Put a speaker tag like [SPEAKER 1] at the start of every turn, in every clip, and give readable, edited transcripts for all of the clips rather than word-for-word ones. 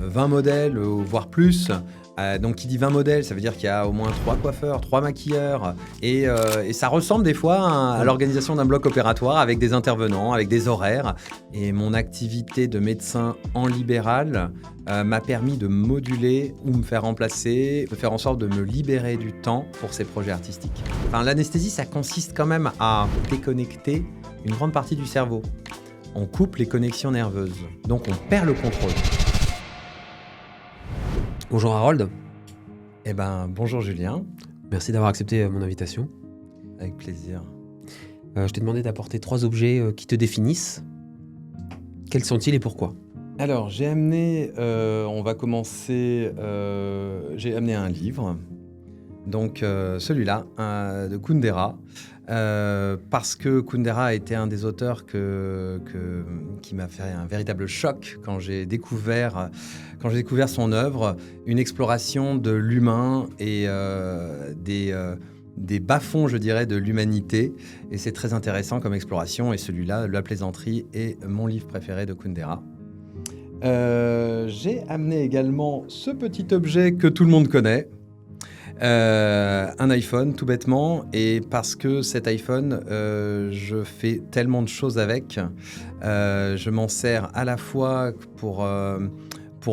[SPEAKER 1] 20 modèles, voire plus. Donc qui dit 20 modèles, ça veut dire qu'il y a au moins 3 coiffeurs, 3 maquilleurs. Et ça ressemble des fois à l'organisation d'un bloc opératoire avec des intervenants, avec des horaires. Et mon activité de médecin en libéral m'a permis de moduler ou me faire remplacer, de faire en sorte de me libérer du temps pour ces projets artistiques. Enfin, l'anesthésie, ça consiste quand même à déconnecter une grande partie du cerveau. On coupe les connexions nerveuses, donc on perd le contrôle.
[SPEAKER 2] Bonjour Harold.
[SPEAKER 1] Bonjour Julien.
[SPEAKER 2] Merci d'avoir accepté mon invitation.
[SPEAKER 1] Avec plaisir.
[SPEAKER 2] Je t'ai demandé d'apporter 3 objets qui te définissent. Quels sont-ils et pourquoi ?
[SPEAKER 1] Alors, j'ai amené, on va commencer, j'ai amené un livre, donc celui-là, de Kundera, parce que Kundera a été un des auteurs qui m'a fait un véritable choc quand j'ai découvert son œuvre, une exploration de l'humain et des bas-fonds, je dirais, de l'humanité. Et c'est très intéressant comme exploration. Et celui-là, La plaisanterie, est mon livre préféré de Kundera. J'ai amené également ce petit objet que tout le monde connaît. Un iPhone, tout bêtement, et parce que cet iPhone, je fais tellement de choses avec. Je m'en sers à la fois pour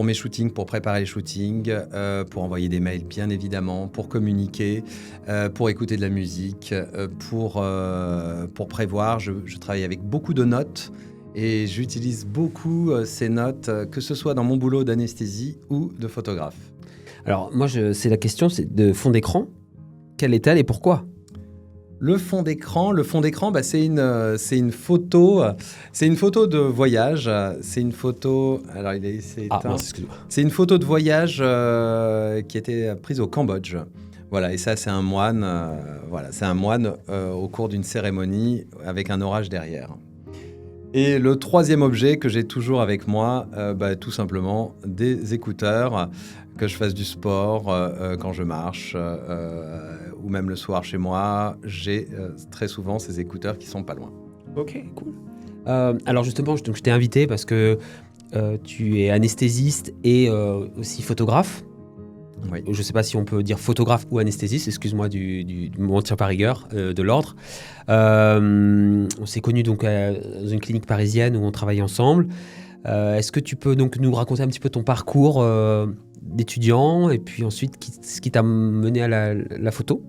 [SPEAKER 1] mes shootings, pour préparer les shootings, pour envoyer des mails, bien évidemment, pour communiquer, pour écouter de la musique, pour prévoir. Je travaille avec beaucoup de notes et j'utilise beaucoup ces notes, que ce soit dans mon boulot d'anesthésie ou de photographe.
[SPEAKER 2] Alors moi, c'est la question, c'est de fond d'écran. Quelle est-elle et pourquoi ?
[SPEAKER 1] Le fond d'écran, c'est une photo de voyage. C'est une photo. Alors c'est une photo de voyage qui était prise au Cambodge. Voilà, et ça c'est un moine. Au cours d'une cérémonie avec un orage derrière. Et le troisième objet que j'ai toujours avec moi, tout simplement des écouteurs. Que je fasse du sport, quand je marche, ou même le soir chez moi, j'ai très souvent ces écouteurs qui sont pas loin.
[SPEAKER 2] Ok, cool. Alors justement, je t'ai invité parce que tu es anesthésiste et aussi photographe.
[SPEAKER 1] Oui.
[SPEAKER 2] Je ne sais pas si on peut dire photographe ou anesthésiste, excuse-moi du mentir par rigueur de l'ordre. On s'est connus donc dans une clinique parisienne où on travaillait ensemble. Est-ce que tu peux donc nous raconter un petit peu ton parcours d'étudiant et puis ensuite ce qui t'a mené à la photo ?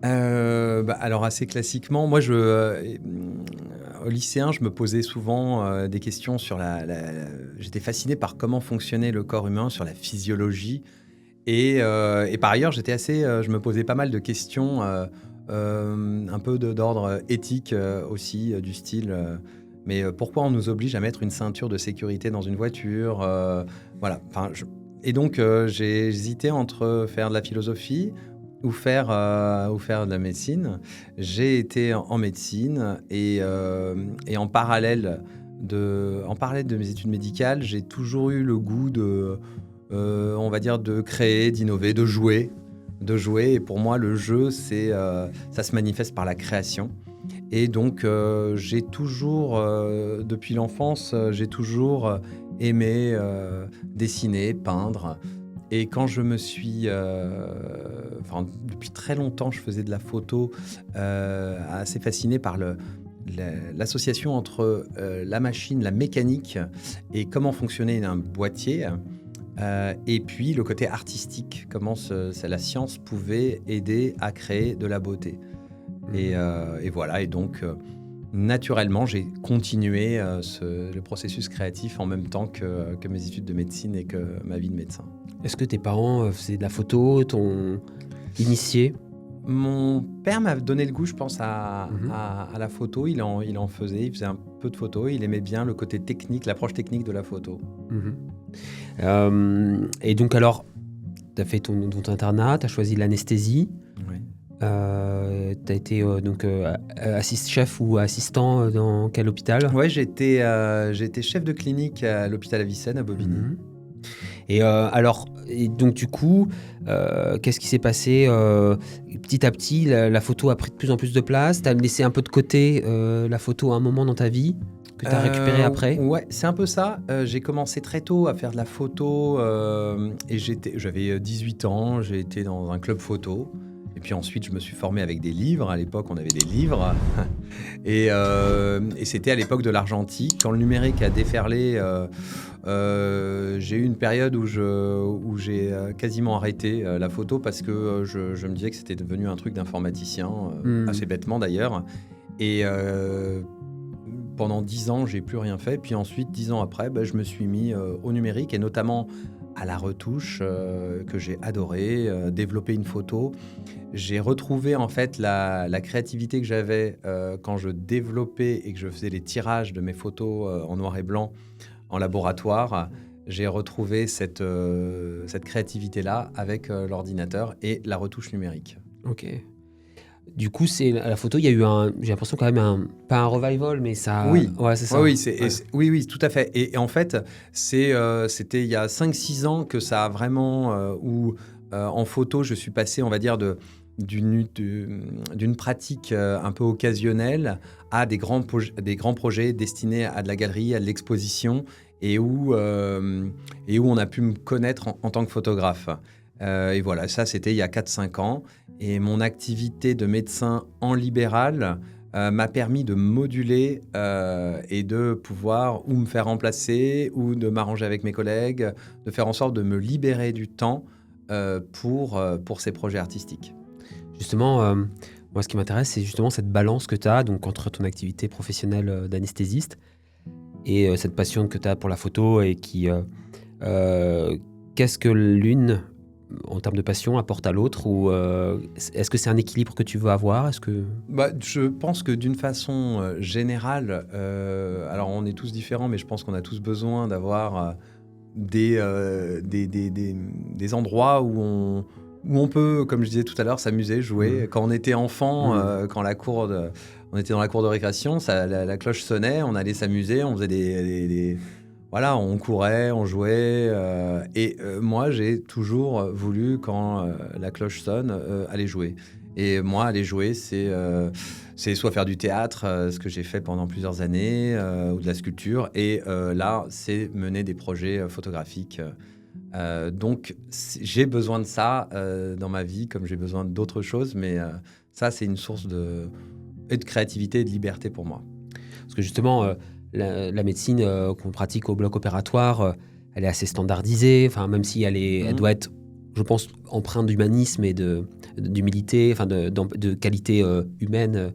[SPEAKER 1] Alors assez classiquement, moi au lycéen, je me posais souvent des questions sur j'étais fasciné par comment fonctionnait le corps humain, sur la physiologie et par ailleurs je me posais pas mal de questions un peu d'ordre éthique aussi, du style mais pourquoi on nous oblige à mettre une ceinture de sécurité dans une voiture, voilà. Et donc, j'ai hésité entre faire de la philosophie ou faire de la médecine. J'ai été en médecine et en parallèle de mes études médicales, j'ai toujours eu le goût on va dire, de créer, d'innover, de jouer. Et pour moi, le jeu, ça se manifeste par la création. Et donc, j'ai toujours, depuis l'enfance, j'ai toujours aimé dessiner, peindre. Et quand je me suis... depuis très longtemps, je faisais de la photo, assez fasciné par l'association entre la machine, la mécanique et comment fonctionnait un boîtier. Et puis le côté artistique, comment la science pouvait aider à créer de la beauté. Et voilà, et donc naturellement, j'ai continué le processus créatif en même temps que mes études de médecine et que ma vie de médecin.
[SPEAKER 2] Est-ce que tes parents faisaient de la photo, t'ont initié ?
[SPEAKER 1] Mon père m'a donné le goût, je pense, à la photo. Il en faisait, il faisait un peu de photo. Il aimait bien le côté technique, l'approche technique de la photo.
[SPEAKER 2] Et donc alors, tu as fait ton internat, tu as choisi l'anesthésie.
[SPEAKER 1] Oui.
[SPEAKER 2] Tu as été chef ou assistant dans quel hôpital ?
[SPEAKER 1] Oui, j'ai été chef de clinique à l'hôpital Avicenne à Bobigny.
[SPEAKER 2] Et donc du coup, qu'est-ce qui s'est passé petit à petit, la photo a pris de plus en plus de place. Tu as laissé un peu de côté la photo à un moment dans ta vie. que tu as récupéré après?
[SPEAKER 1] Ouais, c'est un peu ça. J'ai commencé très tôt à faire de la photo et j'avais 18 ans, j'ai été dans un club photo. Et puis ensuite, je me suis formé avec des livres. À l'époque, on avait des livres. Et c'était à l'époque de l'argentique. Quand le numérique a déferlé, j'ai eu une période où j'ai quasiment arrêté la photo parce que je me disais que c'était devenu un truc d'informaticien, assez bêtement d'ailleurs. Et pendant 10 ans, j'ai plus rien fait. Puis ensuite, 10 ans après, je me suis mis au numérique et notamment à la retouche que j'ai adoré, développer une photo. J'ai retrouvé en fait la créativité que j'avais quand je développais et que je faisais les tirages de mes photos en noir et blanc en laboratoire. J'ai retrouvé cette créativité-là avec l'ordinateur et la retouche numérique.
[SPEAKER 2] Ok. Du coup, c'est la photo, il y a eu j'ai l'impression quand même pas un revival, mais ça...
[SPEAKER 1] Oui,
[SPEAKER 2] ouais, c'est ça.
[SPEAKER 1] Oui, oui, tout à fait. Et en fait, c'était il y a 5-6 ans que ça a vraiment... où en photo, je suis passé, on va dire, d'une pratique un peu occasionnelle à des grands projets destinés à de la galerie, à de l'exposition, et où on a pu me connaître en tant que photographe. Et voilà, ça, c'était il y a 4-5 ans. Et mon activité de médecin en libéral m'a permis de moduler et de pouvoir ou me faire remplacer ou de m'arranger avec mes collègues, de faire en sorte de me libérer du temps pour ces projets artistiques.
[SPEAKER 2] Justement, moi, ce qui m'intéresse, c'est justement cette balance que tu as donc, entre ton activité professionnelle d'anesthésiste et cette passion que tu as pour la photo et qui... qu'est-ce que l'une, en termes de passion, apporte à l'autre ou est-ce que c'est un équilibre que tu veux avoir?
[SPEAKER 1] Je pense que d'une façon générale, alors on est tous différents, mais je pense qu'on a tous besoin d'avoir des endroits où on peut, comme je disais tout à l'heure, s'amuser, jouer. Quand on était enfant, quand on était dans la cour de récréation, la cloche sonnait, on allait s'amuser, on faisait voilà, on courait, on jouait. Moi, j'ai toujours voulu, quand la cloche sonne, aller jouer. Et moi, aller jouer, c'est soit faire du théâtre, ce que j'ai fait pendant plusieurs années, ou de la sculpture. Et là, c'est mener des projets photographiques. Donc, j'ai besoin de ça dans ma vie, comme j'ai besoin d'autres choses. Mais ça, c'est une source de créativité et de liberté pour moi.
[SPEAKER 2] Parce que justement... La médecine qu'on pratique au bloc opératoire, elle est assez standardisée, même si elle doit être, je pense, empreinte d'humanisme et d'humilité, de qualité humaine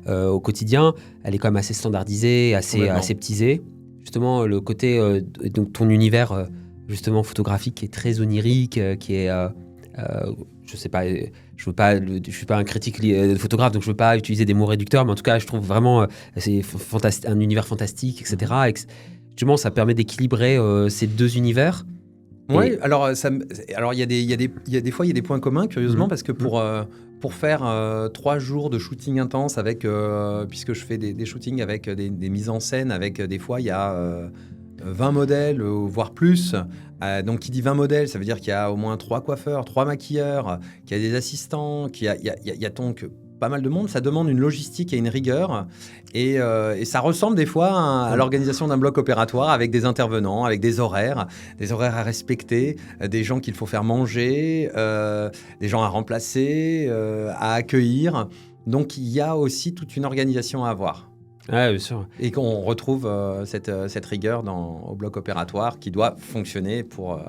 [SPEAKER 2] au quotidien. Elle est quand même assez standardisée, assez aseptisée. Justement, le côté, donc ton univers justement photographique est très onirique, qui est... je sais pas, je suis pas un critique de photographe, donc je veux pas utiliser des mots réducteurs, mais en tout cas, je trouve vraiment c'est un univers fantastique, etc. Et justement, ça permet d'équilibrer ces deux univers.
[SPEAKER 1] Oui, alors il y a des fois il y a des points communs, curieusement, parce que pour faire 3 jours de shooting intense avec, puisque je fais des shootings avec des mises en scène, avec des fois il y a 20 modèles, voire plus. Donc, qui dit 20 modèles, ça veut dire qu'il y a au moins 3 coiffeurs, 3 maquilleurs, qu'il y a des assistants, qu'il y a donc pas mal de monde. Ça demande une logistique et une rigueur. Et ça ressemble des fois à l'organisation d'un bloc opératoire avec des intervenants, avec des horaires à respecter, des gens qu'il faut faire manger, des gens à remplacer, à accueillir. Donc, il y a aussi toute une organisation à avoir.
[SPEAKER 2] Ouais, bien sûr.
[SPEAKER 1] Et qu'on retrouve cette rigueur au bloc opératoire qui doit fonctionner pour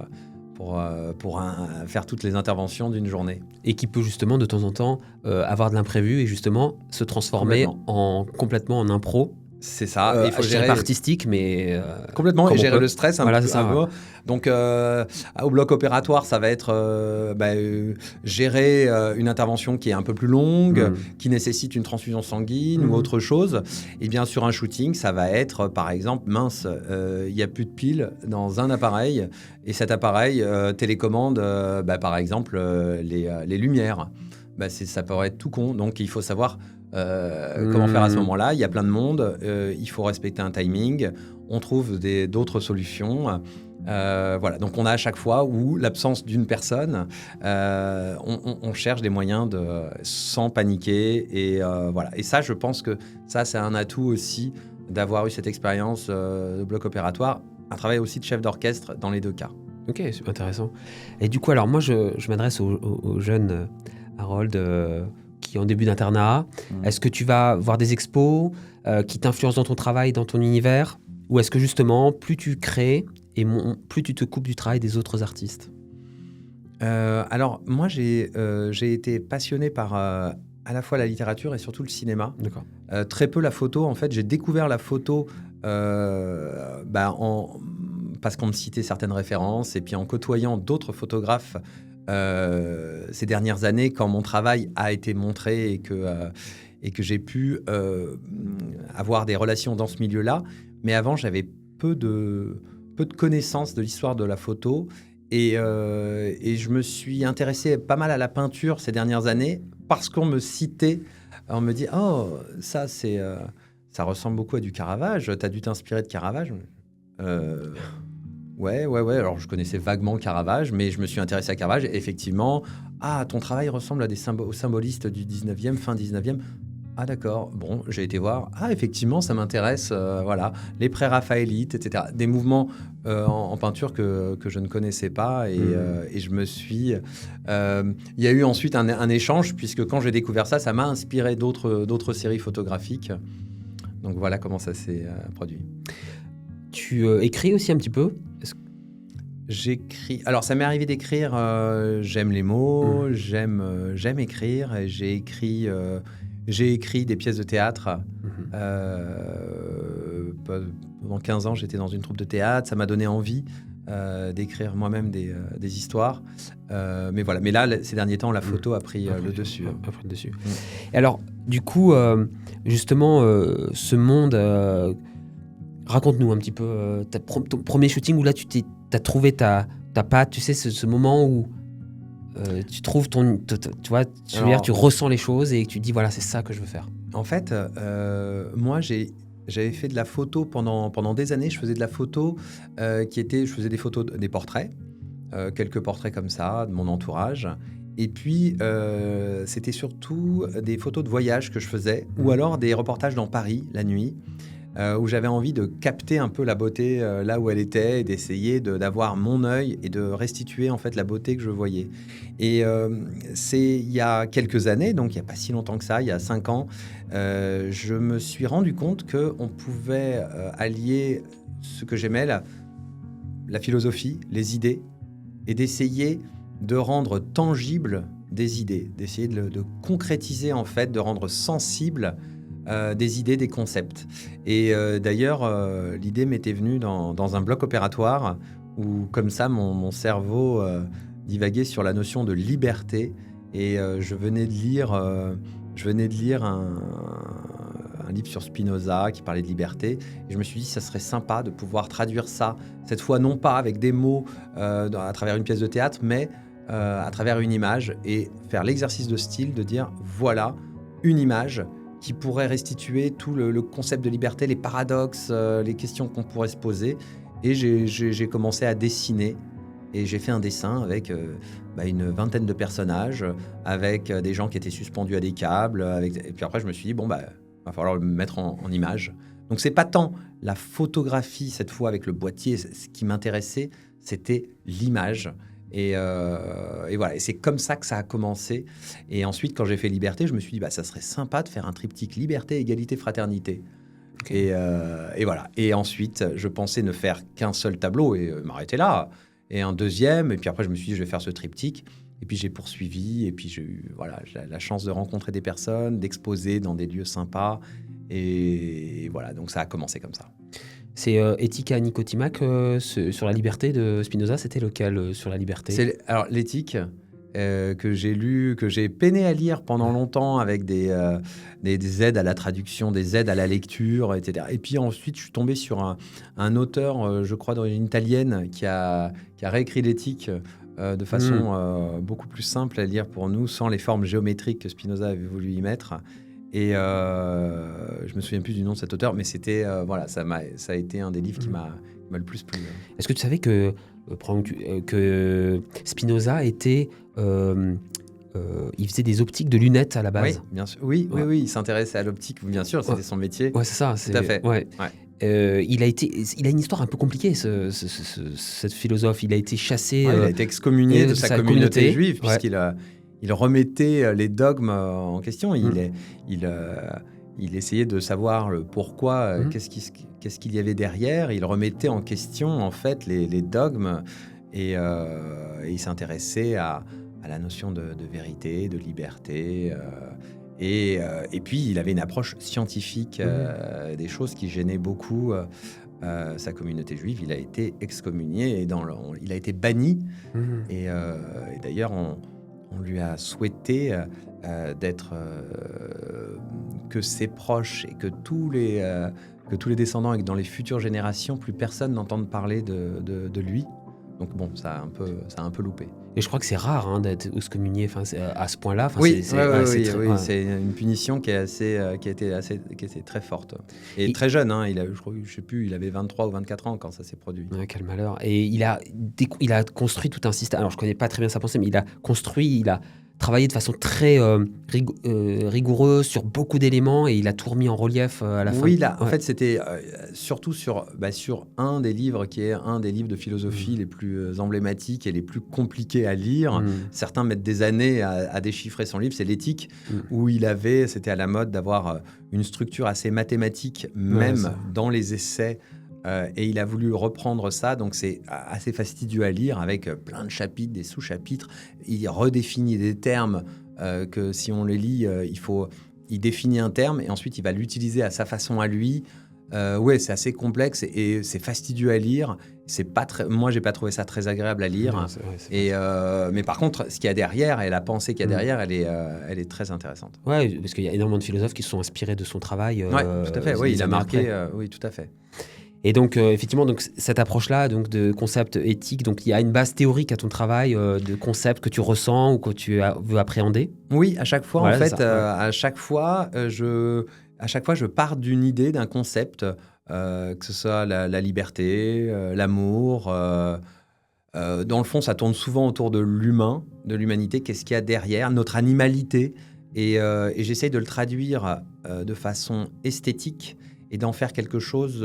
[SPEAKER 1] faire toutes les interventions d'une journée.
[SPEAKER 2] Et qui peut justement de temps en temps avoir de l'imprévu et justement se transformer complètement en impro.
[SPEAKER 1] C'est ça.
[SPEAKER 2] Il faut gérer artistique, mais
[SPEAKER 1] complètement, et gérer le stress un peu.
[SPEAKER 2] Ça.
[SPEAKER 1] Donc, au bloc opératoire, ça va être gérer une intervention qui est un peu plus longue, qui nécessite une transfusion sanguine ou autre chose. Et bien, sur un shooting, ça va être, par exemple, il n'y a plus de piles dans un appareil, et cet appareil télécommande, par exemple, les lumières. Ça pourrait être tout con, donc il faut savoir comment faire à ce moment-là. Il y a plein de monde, il faut respecter un timing, on trouve d'autres solutions. Voilà. Donc on a à chaque fois où l'absence d'une personne, on cherche des moyens sans paniquer. Et voilà. Et ça, je pense que ça, c'est un atout aussi d'avoir eu cette expérience de bloc opératoire, un travail aussi de chef d'orchestre dans les deux cas.
[SPEAKER 2] Ok, c'est intéressant. Et du coup, alors moi, je m'adresse aux jeunes, Harold, qui ont début d'internat. Est-ce que tu vas voir des expos qui t'influencent dans ton travail, dans ton univers? Ou est-ce que justement, plus tu crées et plus tu te coupes du travail des autres artistes?
[SPEAKER 1] Alors, moi, j'ai été passionné par à la fois la littérature et surtout le cinéma.
[SPEAKER 2] D'accord.
[SPEAKER 1] Très peu la photo. En fait, j'ai découvert la photo parce qu'on me citait certaines références et puis en côtoyant d'autres photographes ces dernières années, quand mon travail a été montré et que j'ai pu avoir des relations dans ce milieu-là. Mais avant, j'avais peu de connaissances de l'histoire de la photo. Et je me suis intéressé pas mal à la peinture ces dernières années parce qu'on me citait. On me dit « Oh, ça, ça ressemble beaucoup à du Caravage. Tu as dû t'inspirer de Caravage ?» Ouais. Alors, je connaissais vaguement Caravage, mais je me suis intéressé à Caravage. Et effectivement, ton travail ressemble à aux symbolistes du 19e, fin 19e. Ah d'accord, bon, j'ai été voir. Effectivement, ça m'intéresse, voilà, les pré-raphaélites, etc. Des mouvements en peinture que je ne connaissais pas et je me suis... Il y a eu ensuite un échange, puisque quand j'ai découvert ça, ça m'a inspiré d'autres séries photographiques. Donc voilà comment ça s'est produit.
[SPEAKER 2] Tu écris aussi un petit peu?
[SPEAKER 1] J'écris. Alors, ça m'est arrivé d'écrire. J'aime les mots, j'aime écrire. Et j'ai écrit des pièces de théâtre. Pendant 15 ans, j'étais dans une troupe de théâtre. Ça m'a donné envie d'écrire moi-même des histoires. Mais voilà. Mais là, ces derniers temps, la photo a pris le dessus.
[SPEAKER 2] Et alors, du coup, justement, ce monde... raconte-nous un petit peu ton premier shooting où là, tu as trouvé ta patte. Tu sais, ce moment où... tu trouves tu vois, tu ressens les choses et tu te dis voilà, c'est ça que je veux faire.
[SPEAKER 1] En fait, moi j'avais fait de la photo pendant des années. Je faisais de la photo je faisais des photos, des portraits, quelques portraits comme ça de mon entourage. Et puis c'était surtout des photos de voyage que je faisais, ou alors des reportages dans Paris la nuit. Où j'avais envie de capter un peu la beauté là où elle était et d'essayer d'avoir mon œil et de restituer en fait la beauté que je voyais. Et c'est il y a quelques années, donc il n'y a pas si longtemps que ça, il y a 5 ans, je me suis rendu compte qu'on pouvait allier ce que j'aimais, la philosophie, les idées, et d'essayer de rendre tangible des idées, d'essayer de concrétiser en fait, de rendre sensible des idées, des concepts. Et d'ailleurs, l'idée m'était venue dans un bloc opératoire où, comme ça, mon cerveau divaguait sur la notion de liberté. Et je venais de lire un livre sur Spinoza qui parlait de liberté. Et je me suis dit, ça serait sympa de pouvoir traduire ça, cette fois non pas avec des mots à travers une pièce de théâtre, mais à travers une image, et faire l'exercice de style de dire, voilà, une image qui pourrait restituer tout le concept de liberté, les paradoxes, les questions qu'on pourrait se poser. Et j'ai commencé à dessiner. Et j'ai fait un dessin avec une vingtaine de personnages, avec des gens qui étaient suspendus à des câbles. Et puis après, je me suis dit, va falloir le mettre en image. Donc, c'est pas tant la photographie, cette fois, avec le boîtier. Ce qui m'intéressait, c'était l'image. Et voilà, et c'est comme ça que ça a commencé. Et ensuite, quand j'ai fait Liberté, je me suis dit, ça serait sympa de faire un triptyque Liberté, Égalité, Fraternité. Okay. Et voilà. Et ensuite, je pensais ne faire qu'un seul tableau et m'arrêter là. Et un deuxième. Et puis après, je me suis dit, je vais faire ce triptyque. Et puis j'ai poursuivi. Et puis j'ai eu la chance de rencontrer des personnes, d'exposer dans des lieux sympas. Et voilà, donc ça a commencé comme ça.
[SPEAKER 2] C'est Éthique à Nicotimac sur la liberté de Spinoza, c'était lequel sur la liberté?
[SPEAKER 1] Alors l'éthique que j'ai lu, que j'ai peiné à lire pendant longtemps avec des aides à la traduction, des aides à la lecture, etc. Et puis ensuite, je suis tombé sur un auteur, je crois d'origine italienne, qui a réécrit l'éthique de façon beaucoup plus simple à lire pour nous, sans les formes géométriques que Spinoza avait voulu y mettre. Et je me souviens plus du nom de cet auteur, mais c'était ça a été un des livres qui m'a le plus plu.
[SPEAKER 2] Est-ce que tu savais que Spinoza était il faisait des optiques de lunettes à la
[SPEAKER 1] Oui,
[SPEAKER 2] base.
[SPEAKER 1] bien sûr. Oui,
[SPEAKER 2] Ouais.
[SPEAKER 1] il s'intéressait à l'optique, bien sûr, c'était son métier.
[SPEAKER 2] Ouais, c'est ça.
[SPEAKER 1] Tout à fait.
[SPEAKER 2] Ouais.
[SPEAKER 1] Ouais.
[SPEAKER 2] Il a une histoire un peu compliquée, cette philosophe. Il a été chassé
[SPEAKER 1] Ouais, il a été excommunié de sa communauté juive,
[SPEAKER 2] Ouais.
[SPEAKER 1] il remettait les dogmes en question.
[SPEAKER 2] Mm.
[SPEAKER 1] Il essayait de savoir le pourquoi,
[SPEAKER 2] Mhm.
[SPEAKER 1] qu'est-ce qu'il y avait derrière. Il remettait en question, en fait, les dogmes et il s'intéressait à la notion de vérité, de liberté. Et puis, il avait une approche scientifique des choses qui gênaient beaucoup sa communauté juive. Il a été excommunié et il a été banni.
[SPEAKER 2] Mhm.
[SPEAKER 1] Et d'ailleurs, on lui a souhaité que ses proches et que tous les descendants et que dans les futures générations, plus personne n'entende parler de lui. Donc bon, ça a un peu loupé.
[SPEAKER 2] Et je crois que c'est rare d'être excommunié à ce point-là. Enfin,
[SPEAKER 1] Oui,
[SPEAKER 2] c'est
[SPEAKER 1] oui, c'est une punition qui a été très forte. Et très jeune, je sais plus, il avait 23 ou 24 ans quand ça s'est produit.
[SPEAKER 2] Ouais, quel malheur. Et il a construit tout un système. Alors, je connais pas très bien sa pensée, mais il a travaillé de façon très rigoureuse sur beaucoup d'éléments et il a tout remis en relief à la fin.
[SPEAKER 1] Oui, en fait, c'était surtout sur un des livres qui est un des livres de philosophie les plus emblématiques et les plus compliqués à lire. Certains mettent des années à déchiffrer son livre, c'est l'Éthique, où c'était à la mode d'avoir une structure assez mathématique, même dans les essais. Et il a voulu reprendre ça, donc c'est assez fastidieux à lire avec plein de chapitres, des sous-chapitres. Il redéfinit des termes que si on les lit, il définit un terme et ensuite il va l'utiliser à sa façon à lui. C'est assez complexe et c'est fastidieux à lire. Moi, j'ai pas trouvé ça très agréable à lire. Non, mais par contre, ce qu'il y a derrière et la pensée qu'il y a derrière, elle est très intéressante.
[SPEAKER 2] Ouais, parce qu'il y a énormément de philosophes qui se sont inspirés de son travail.
[SPEAKER 1] Ouais, tout à fait. Oui, il a marqué. Oui, tout à fait.
[SPEAKER 2] Et donc, effectivement, cette approche-là de concept éthique, donc il y a une base théorique à ton travail, de concepts que tu ressens ou que tu veux appréhender.
[SPEAKER 1] Oui, à chaque fois, à chaque fois, je pars d'une idée, d'un concept, que ce soit la liberté, l'amour. Dans le fond, ça tourne souvent autour de l'humain, de l'humanité. Qu'est-ce qu'il y a derrière, notre animalité. Et j'essaye de le traduire de façon esthétique et d'en faire quelque chose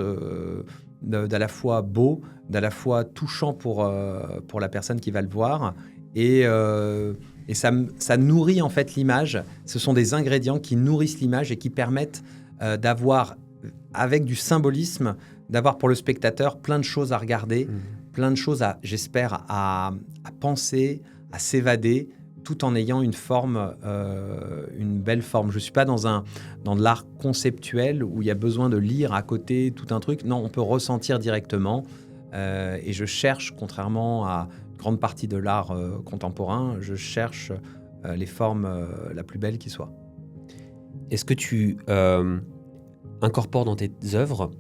[SPEAKER 1] d'à la fois beau, d'à la fois touchant pour la personne qui va le voir. Et ça nourrit en fait l'image. Ce sont des ingrédients qui nourrissent l'image et qui permettent d'avoir, avec du symbolisme, d'avoir pour le spectateur plein de choses à regarder, plein de choses, j'espère, à penser, à s'évader, tout en ayant une forme, une belle forme. Je ne suis pas dans de l'art conceptuel où il y a besoin de lire à côté tout un truc. Non, on peut ressentir directement. Et je cherche, contrairement à une grande partie de l'art contemporain, je cherche les formes la plus belle qui soit.
[SPEAKER 2] Est-ce que tu incorpores dans tes œuvres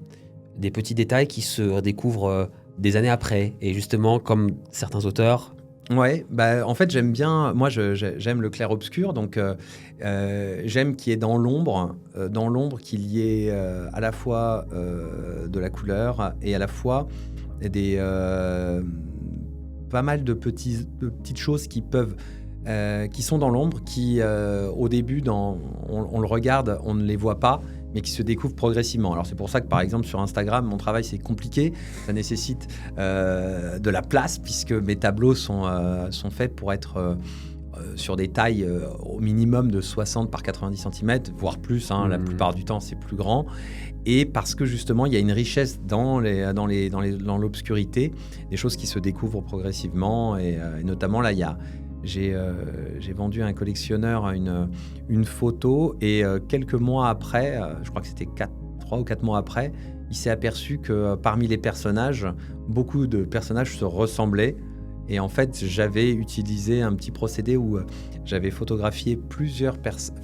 [SPEAKER 2] des petits détails qui se redécouvrent des années après? Et justement, comme certains auteurs...
[SPEAKER 1] Ouais, en fait, j'aime bien. Moi, j'aime le clair-obscur, donc j'aime qu'il y ait dans l'ombre qu'il y ait à la fois de la couleur et à la fois pas mal de petites choses qui sont dans l'ombre, qui au début, on le regarde, on ne les voit pas, mais qui se découvrent progressivement. Alors c'est pour ça que par exemple sur Instagram, mon travail c'est compliqué, ça nécessite de la place puisque mes tableaux sont faits pour être sur des tailles au minimum de 60 par 90 cm, voire plus, la plupart du temps c'est plus grand. Et parce que justement il y a une richesse dans l'obscurité, des choses qui se découvrent progressivement et notamment là j'ai vendu à un collectionneur une photo et quelques mois après, je crois que c'était 3 ou 4 mois après, il s'est aperçu que parmi les personnages, beaucoup de personnages se ressemblaient. Et en fait, j'avais utilisé un petit procédé où j'avais photographié plusieurs personnes,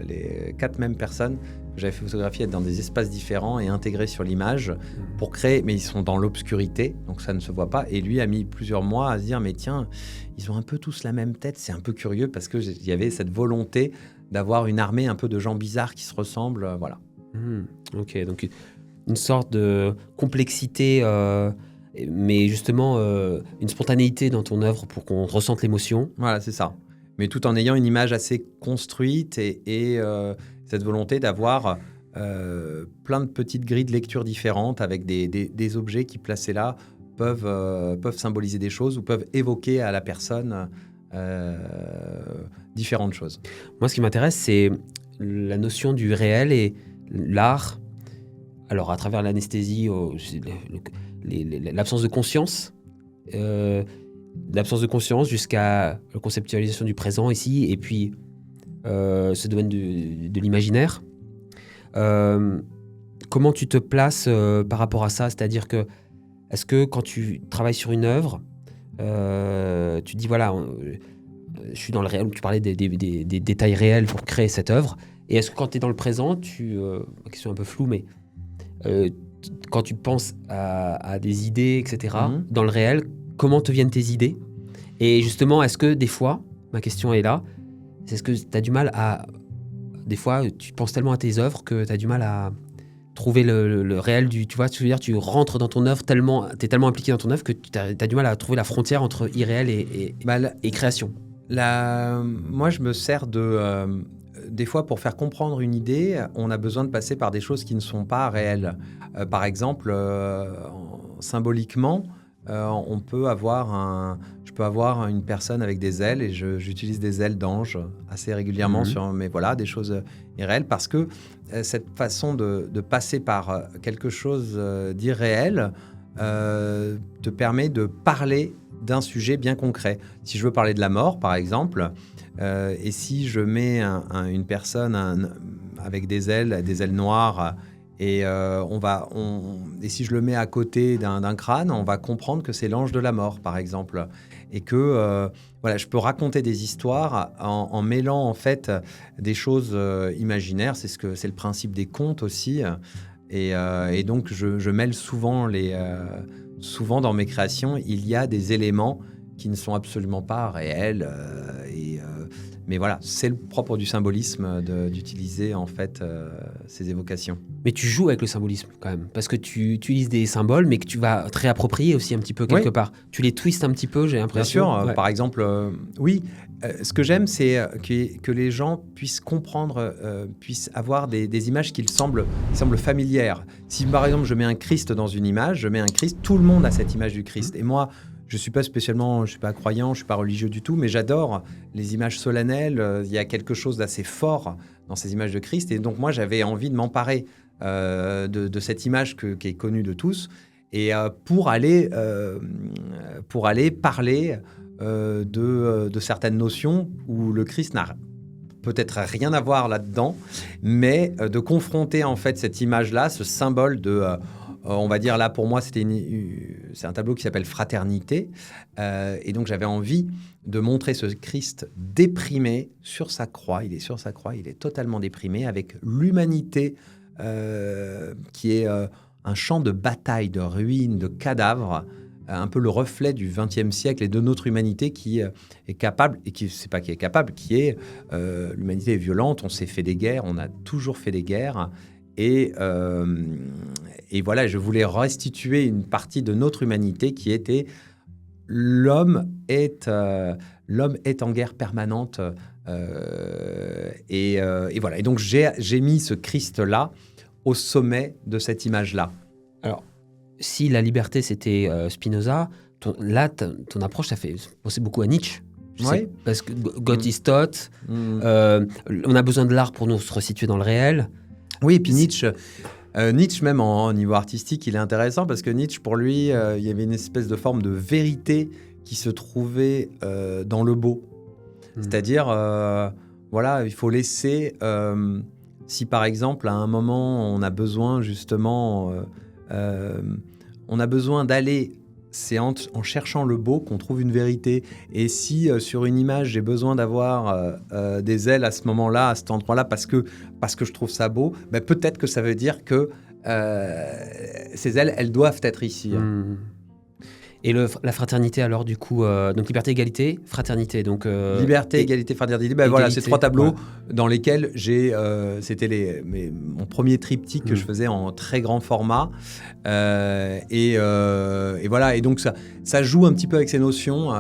[SPEAKER 1] les 4 mêmes personnes que j'avais photographiées dans des espaces différents et intégrées sur l'image pour créer, mais ils sont dans l'obscurité, donc ça ne se voit pas. Et lui a mis plusieurs mois à se dire, mais tiens, ils ont un peu tous la même tête, c'est un peu curieux parce qu'il y avait cette volonté d'avoir une armée un peu de gens bizarres qui se ressemblent, voilà.
[SPEAKER 2] Ok, donc une sorte de complexité, mais justement une spontanéité dans ton œuvre pour qu'on ressente l'émotion.
[SPEAKER 1] Voilà, c'est ça. mais tout en ayant une image assez construite et cette volonté d'avoir plein de petites grilles de lecture différentes avec des objets qui, placés là, peuvent symboliser des choses ou peuvent évoquer à la personne différentes choses.
[SPEAKER 2] Moi, ce qui m'intéresse, c'est la notion du réel et l'art. Alors, à travers l'anesthésie, l'absence de conscience, jusqu'à la conceptualisation du présent ici, et puis ce domaine de l'imaginaire. Comment tu te places par rapport à ça ? C'est-à-dire que, est-ce que quand tu travailles sur une œuvre, tu dis voilà, je suis dans le réel, tu parlais des détails réels pour créer cette œuvre, et est-ce que quand tu es dans le présent, ma question est un peu floue, mais quand tu penses à des idées, etc., dans le réel, comment te viennent tes idées ? Et justement, est-ce que des fois, ma question est là, c'est est-ce que tu as du mal à... Des fois, tu penses tellement à tes œuvres que tu as du mal à trouver le réel du... Tu vois, tu veux dire, tu rentres dans ton œuvre tellement... Tu es tellement impliqué dans ton œuvre que tu as du mal à trouver la frontière entre irréel et création.
[SPEAKER 1] Moi, je me sers des fois, pour faire comprendre une idée, on a besoin de passer par des choses qui ne sont pas réelles. Par exemple, symboliquement, je peux avoir une personne avec des ailes et j'utilise des ailes d'ange assez régulièrement mais voilà, des choses irréelles parce que cette façon de passer par quelque chose d'irréel te permet de parler d'un sujet bien concret. Si je veux parler de la mort, par exemple, et si je mets une personne avec des ailes noires, et si je le mets à côté d'un crâne, on va comprendre que c'est l'ange de la mort, par exemple. Et que voilà, je peux raconter des histoires en mêlant en fait des choses imaginaires. C'est le principe des contes aussi. Et donc, je mêle souvent souvent dans mes créations, il y a des éléments qui ne sont absolument pas réels. Mais voilà, c'est le propre du symbolisme d'utiliser en fait ces évocations.
[SPEAKER 2] Mais tu joues avec le symbolisme quand même, parce que tu utilises des symboles, mais que tu vas te réapproprier aussi un petit peu quelque part. Tu les twistes un petit peu, j'ai l'impression.
[SPEAKER 1] Bien sûr, par exemple, oui. Ce que j'aime, c'est que les gens puissent comprendre, puissent avoir des images qui semblent familières. Si par exemple je mets un Christ dans une image, je mets un Christ, tout le monde a cette image du Christ. Et moi, je suis pas croyant, je suis pas religieux du tout, mais j'adore les images solennelles. Il y a quelque chose d'assez fort dans ces images de Christ. Et donc moi, j'avais envie de m'emparer de cette image qui est connue de tous, et pour aller parler de certaines notions où le Christ n'a peut-être rien à voir là-dedans, mais de confronter en fait cette image-là, ce symbole de... on va dire là, pour moi, c'est un tableau qui s'appelle Fraternité. Et donc, j'avais envie de montrer ce Christ déprimé sur sa croix. Il est sur sa croix, il est totalement déprimé, avec l'humanité qui est un champ de bataille, de ruines, de cadavres, un peu le reflet du XXe siècle et de notre humanité qui est capable, et qui c'est pas qui est capable, qui est... l'humanité est violente, on s'est fait des guerres, on a toujours fait des guerres. Et voilà, je voulais restituer une partie de notre humanité qui était l'homme est en guerre permanente. Et voilà. Et donc, j'ai mis ce Christ-là au sommet de cette image-là.
[SPEAKER 2] Alors, si la liberté, c'était Spinoza, ton approche, ça fait penser beaucoup à Nietzsche.
[SPEAKER 1] Oui.
[SPEAKER 2] Parce que Gott ist tot, on a besoin de l'art pour nous se resituer dans le réel.
[SPEAKER 1] Oui, et puis Nietzsche, même au niveau artistique, il est intéressant parce que Nietzsche, pour lui, il y avait une espèce de forme de vérité qui se trouvait dans le beau. C'est-à-dire, voilà, il faut laisser... si par exemple, à un moment, on a besoin justement... on a besoin d'aller... C'est en cherchant le beau qu'on trouve une vérité. Et si sur une image, j'ai besoin d'avoir des ailes à ce moment-là, à cet endroit-là, parce que je trouve ça beau, ben peut-être que ça veut dire que ces ailes, elles doivent être ici.
[SPEAKER 2] Et la fraternité, alors, du coup, donc liberté, égalité, fraternité. Donc,
[SPEAKER 1] liberté, égalité, fraternité. Ben voilà, ces trois tableaux dans lesquels c'était mon premier triptyque que je faisais en très grand format. Et voilà, et donc ça joue un petit peu avec ces notions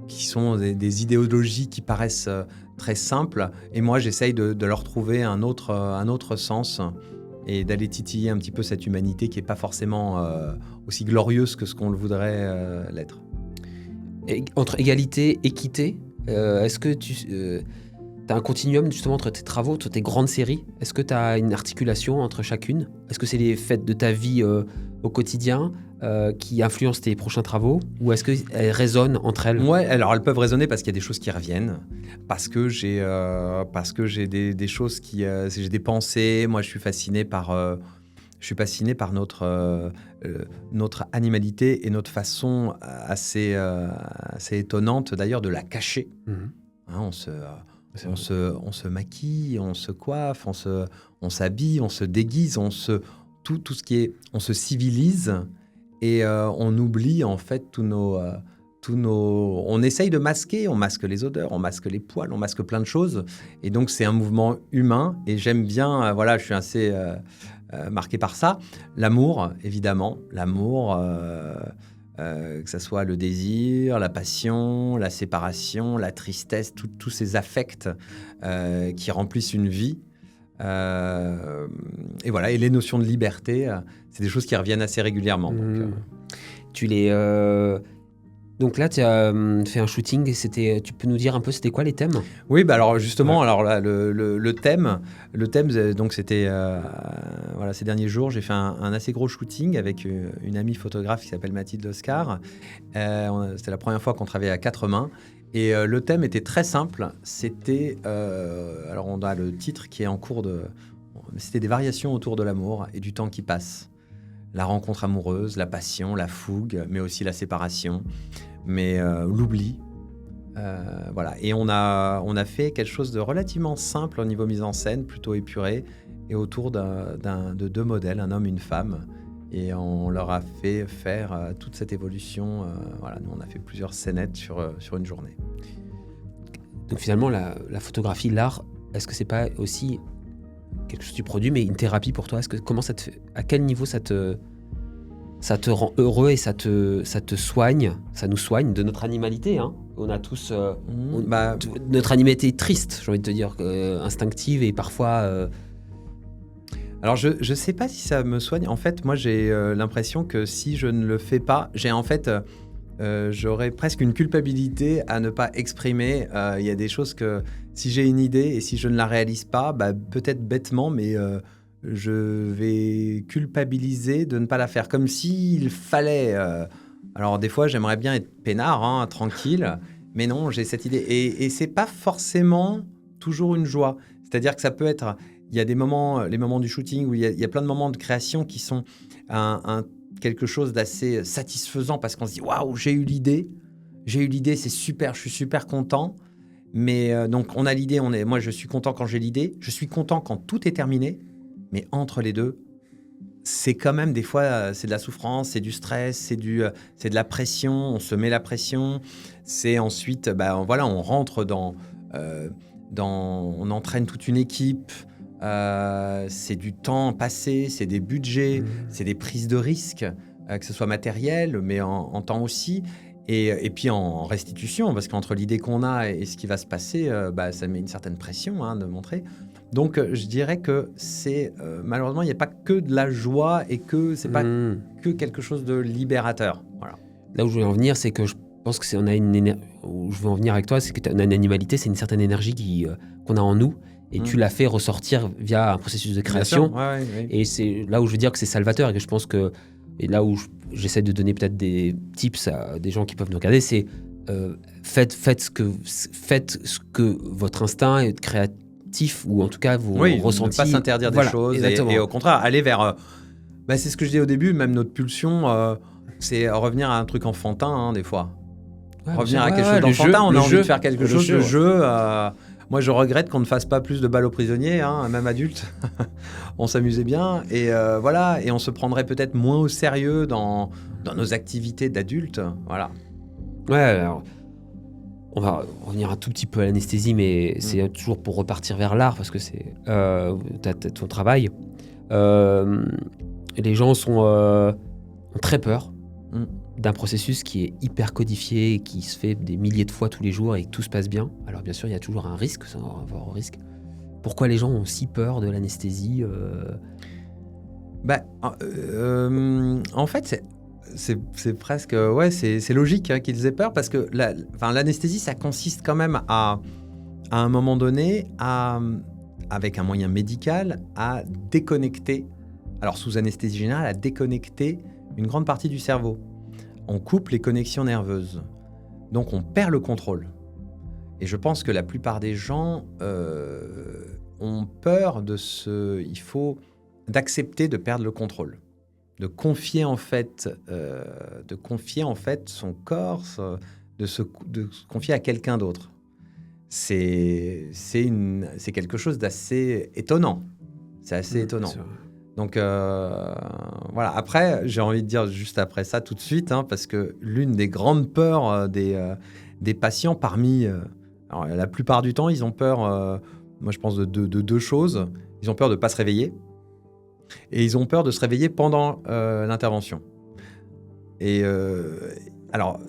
[SPEAKER 1] qui sont des idéologies qui paraissent très simples. Et moi, j'essaye de leur trouver un autre sens et d'aller titiller un petit peu cette humanité qui n'est pas forcément aussi glorieuse que ce qu'on le voudrait l'être.
[SPEAKER 2] Et entre égalité, équité, est-ce que tu as un continuum justement entre tes travaux, entre tes grandes séries? Est-ce que tu as une articulation entre chacune? Est-ce que c'est les faits de ta vie au quotidien qui influencent tes prochains travaux? Ou est-ce qu'elles résonnent entre elles?
[SPEAKER 1] Ouais, alors elles peuvent résonner parce qu'il y a des choses qui reviennent, parce que j'ai des choses j'ai des pensées. Moi, je suis fasciné par notre animalité et notre façon assez étonnante d'ailleurs de la cacher. Hein, on se maquille, on se coiffe, on s'habille, on se déguise, tout ce qui est, on se civilise et on oublie en fait on essaye de masquer, on masque les odeurs, on masque les poils, on masque plein de choses. Et donc c'est un mouvement humain et j'aime bien, je suis assez marqué par ça. L'amour, évidemment, que ce soit le désir, la passion, la séparation, la tristesse, tous ces affects qui remplissent une vie. Et voilà, et les notions de liberté, c'est des choses qui reviennent assez régulièrement.
[SPEAKER 2] Donc là, tu as fait un shooting. Tu peux nous dire un peu, c'était quoi les thèmes?
[SPEAKER 1] Oui, alors justement, alors là, le thème, donc c'était ces derniers jours, j'ai fait un assez gros shooting avec une amie photographe qui s'appelle Mathilde Oscar. C'était la première fois qu'on travaillait à 4 mains. Et le thème était très simple. C'était, alors on a le titre qui est en cours c'était des variations autour de l'amour et du temps qui passe. La rencontre amoureuse, la passion, la fougue, mais aussi la séparation, mais l'oubli. Voilà. Et on a fait quelque chose de relativement simple au niveau mise en scène, plutôt épuré, et autour de 2 modèles, un homme et une femme. Et on leur a fait faire toute cette évolution. Nous, on a fait plusieurs scénettes sur une journée.
[SPEAKER 2] Donc finalement, la photographie, l'art, est-ce que c'est pas aussi quelque chose que tu produis, mais une thérapie pour toi? À quel niveau ça te rend heureux et ça te soigne, ça nous soigne de notre animalité, hein? On a tous notre animalité triste, j'ai envie de te dire, instinctive et parfois...
[SPEAKER 1] Alors, je ne sais pas si ça me soigne. En fait, moi, j'ai l'impression que si je ne le fais pas, j'aurais presque une culpabilité à ne pas exprimer. Il y a des choses que, si j'ai une idée et si je ne la réalise pas, peut-être bêtement, mais je vais culpabiliser de ne pas la faire. Comme s'il fallait... Alors, des fois, j'aimerais bien être peinard, tranquille, mais non, j'ai cette idée. Et ce n'est pas forcément toujours une joie. C'est-à-dire que ça peut être... Il y a des moments, les moments du shooting, où il y a plein de moments de création qui sont quelque chose d'assez satisfaisant parce qu'on se dit « Waouh, j'ai eu l'idée, c'est super, je suis super content ». Mais donc, on a l'idée, moi je suis content quand j'ai l'idée, je suis content quand tout est terminé, mais entre les deux, c'est quand même des fois, c'est de la souffrance, c'est du stress, c'est de la pression, on se met la pression, c'est ensuite, on rentre on entraîne toute une équipe. C'est du temps passé, c'est des budgets, c'est des prises de risques, que ce soit matériel, mais en temps aussi, et puis en restitution, parce qu'entre l'idée qu'on a et ce qui va se passer, ça met une certaine pression de montrer. Donc je dirais que c'est malheureusement il n'y a pas que de la joie et que c'est pas que quelque chose de libérateur. Voilà.
[SPEAKER 2] Là où je veux en venir, c'est que je pense que où je veux en venir avec toi, c'est que une animalité, c'est une certaine énergie qu'on a en nous. Et tu l'as fait ressortir via un processus de création.
[SPEAKER 1] Ouais.
[SPEAKER 2] Et c'est là où je veux dire que c'est salvateur. Et que je pense que, et là où j'essaie de donner peut-être des tips à des gens qui peuvent nous regarder, c'est faites ce que votre instinct est créatif, ou en tout cas vos ressentis.
[SPEAKER 1] Ne pas s'interdire des choses et au contraire aller vers... c'est ce que je disais au début, même notre pulsion, c'est revenir à un truc enfantin des fois. Revenir à quelque chose d'enfantin, on a envie de faire quelque chose de jeu. Moi, je regrette qu'on ne fasse pas plus de balles aux prisonniers, même adultes. On s'amusait bien. Et et on se prendrait peut-être moins au sérieux dans nos activités d'adultes. Voilà.
[SPEAKER 2] Ouais, alors, on va revenir un tout petit peu à l'anesthésie, mais c'est toujours pour repartir vers l'art, parce que c'est ton travail. Les gens ont très peur d'un processus qui est hyper codifié, qui se fait des milliers de fois tous les jours et que tout se passe bien. Alors bien sûr, il y a toujours un risque, ça va avoir un risque. Pourquoi les gens ont si peur de l'anesthésie
[SPEAKER 1] En fait, c'est presque... Ouais, c'est logique qu'ils aient peur parce que l'anesthésie, ça consiste quand même à un moment donné, avec un moyen médical, à déconnecter, alors sous anesthésie générale, à déconnecter une grande partie du cerveau. On coupe les connexions nerveuses. Donc on perd le contrôle. Et je pense que la plupart des gens ont peur d'accepter de perdre le contrôle, de confier en fait son corps, de se confier à quelqu'un d'autre. C'est quelque chose d'assez étonnant. C'est assez étonnant. Donc voilà. Après, j'ai envie de dire juste après ça tout de suite, parce que l'une des grandes peurs des patients alors, la plupart du temps, ils ont peur, moi je pense, de deux choses. Ils ont peur de ne pas se réveiller et ils ont peur de se réveiller pendant l'intervention. Et alors,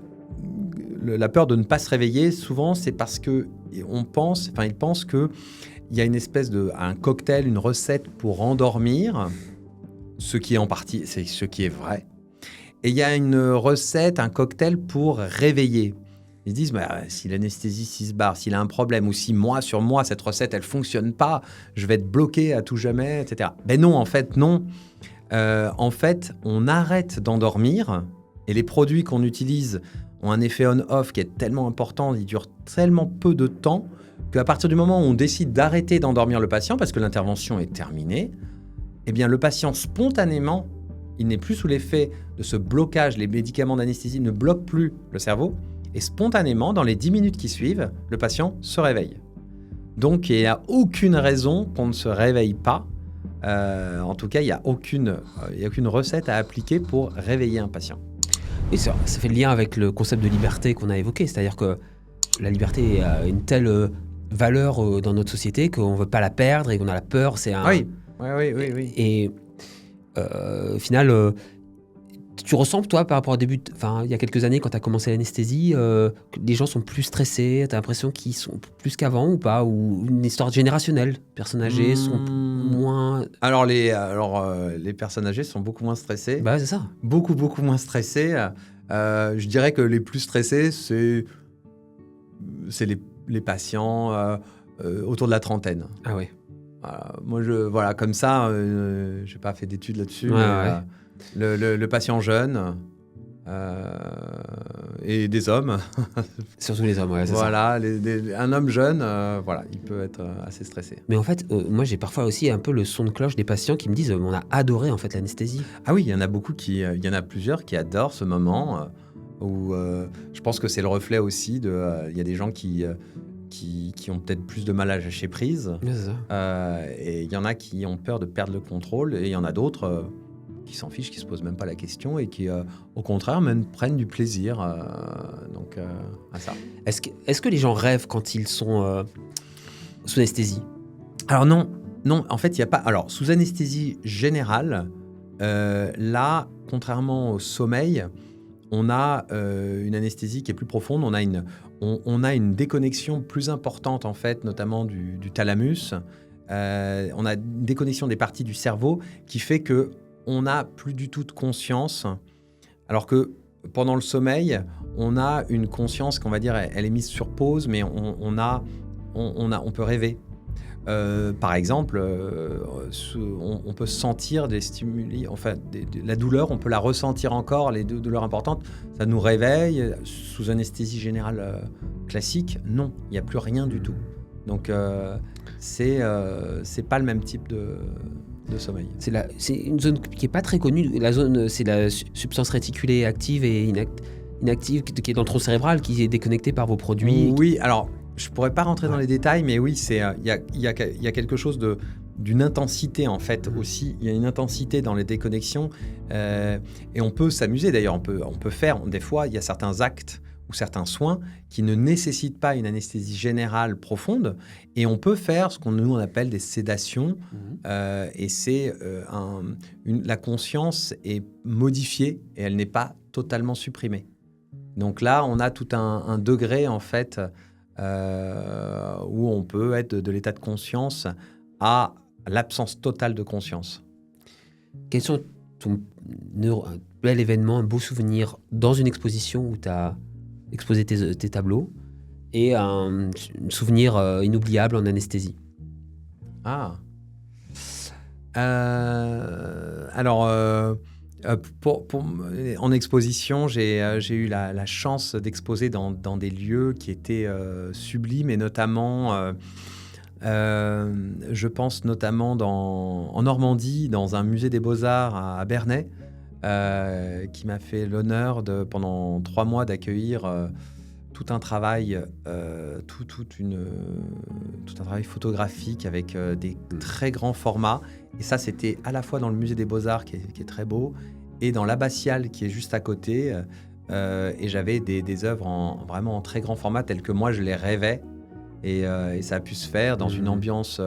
[SPEAKER 1] la peur de ne pas se réveiller, souvent, c'est parce qu'ils pensent qu'il y a une espèce un cocktail, une recette pour endormir, ce qui est en partie, c'est ce qui est vrai. Et il y a une recette, un cocktail pour réveiller. Ils se disent, si l'anesthésiste se barre, s'il a un problème, ou si sur moi, cette recette, elle ne fonctionne pas, je vais être bloqué à tout jamais, etc. Ben non, en fait, non. En fait, on arrête d'endormir, et les produits qu'on utilise ont un effet on-off qui est tellement important, ils durent tellement peu de temps, qu'à partir du moment où on décide d'arrêter d'endormir le patient, parce que l'intervention est terminée, eh bien, le patient, spontanément, il n'est plus sous l'effet de ce blocage. Les médicaments d'anesthésie ne bloquent plus le cerveau. Et spontanément, dans les 10 minutes qui suivent, le patient se réveille. Donc, il n'y a aucune raison qu'on ne se réveille pas. En tout cas, il n'y a aucune recette à appliquer pour réveiller un patient.
[SPEAKER 2] Et ça fait le lien avec le concept de liberté qu'on a évoqué. C'est-à-dire que la liberté a une telle valeur dans notre société qu'on ne veut pas la perdre et qu'on a la peur.
[SPEAKER 1] Oui.
[SPEAKER 2] Et au final, tu ressens, toi, par rapport au début, il y a quelques années, quand tu as commencé l'anesthésie, que les gens sont plus stressés, tu as l'impression qu'ils sont plus qu'avant ou pas? Ou une histoire générationnelle? Personnes âgées sont moins...
[SPEAKER 1] Alors, les personnes âgées sont beaucoup moins stressées.
[SPEAKER 2] C'est ça.
[SPEAKER 1] Beaucoup, beaucoup moins stressées. Je dirais que les plus stressés, c'est les patients autour de la trentaine.
[SPEAKER 2] Ah oui.
[SPEAKER 1] Moi, comme ça, je n'ai pas fait d'études là-dessus. Le patient jeune et des hommes.
[SPEAKER 2] Surtout les hommes, c'est
[SPEAKER 1] ça. Un homme jeune, il peut être assez stressé.
[SPEAKER 2] Mais en fait, moi, j'ai parfois aussi un peu le son de cloche des patients qui me disent on a adoré en fait l'anesthésie.
[SPEAKER 1] Ah oui, il y en a plusieurs qui adorent ce moment où je pense que c'est le reflet aussi il y a des gens qui ont peut-être plus de mal à lâcher prise. Et il y en a qui ont peur de perdre le contrôle et il y en a d'autres qui s'en fichent, qui se posent même pas la question et qui, au contraire, même prennent du plaisir à ça.
[SPEAKER 2] Est-ce que les gens rêvent quand ils sont sous anesthésie?
[SPEAKER 1] Alors non, en fait, il n'y a pas... Alors, sous anesthésie générale, là, contrairement au sommeil, on a une anesthésie qui est plus profonde, on a une déconnexion plus importante, en fait, notamment du thalamus. On a une déconnexion des parties du cerveau qui fait que on n'a plus du tout de conscience, alors que pendant le sommeil, on a une conscience qu'on va dire, elle est mise sur pause, mais on peut rêver. Par exemple, on peut sentir des stimuli, la douleur, on peut la ressentir encore, les douleurs importantes, ça nous réveille. Sous anesthésie générale classique, non, il n'y a plus rien du tout. Donc, c'est pas le même type de sommeil.
[SPEAKER 2] C'est une zone qui n'est pas très connue. La zone, c'est la substance réticulée active et inactive qui est dans le tronc cérébral, qui est déconnectée par vos produits.
[SPEAKER 1] Oui, alors, je ne pourrais pas rentrer dans les détails, mais oui, il y a quelque chose d'une intensité, en fait, aussi. Il y a une intensité dans les déconnexions et on peut s'amuser, d'ailleurs. On peut faire, des fois, il y a certains actes ou certains soins qui ne nécessitent pas une anesthésie générale profonde. Et on peut faire ce qu'on appelle des sédations. Et c'est la conscience est modifiée et elle n'est pas totalement supprimée. Donc là, on a tout un degré, en fait, où on peut être de l'état de conscience à l'absence totale de conscience.
[SPEAKER 2] Quels sont ton un bel événement, un beau souvenir dans une exposition où tu as exposé tes tableaux et un souvenir inoubliable en anesthésie?
[SPEAKER 1] En exposition, j'ai eu la chance d'exposer dans des lieux qui étaient sublimes, et notamment, je pense notamment en Normandie, dans un musée des Beaux-Arts à Bernay, qui m'a fait l'honneur pendant 3 mois d'accueillir tout un travail, tout un travail photographique avec des très grands formats. Et ça, c'était à la fois dans le musée des Beaux-Arts, qui est très beau, et dans l'abbatiale, qui est juste à côté. Et j'avais des œuvres vraiment en très grand format, telles que moi, je les rêvais. Et ça a pu se faire dans une ambiance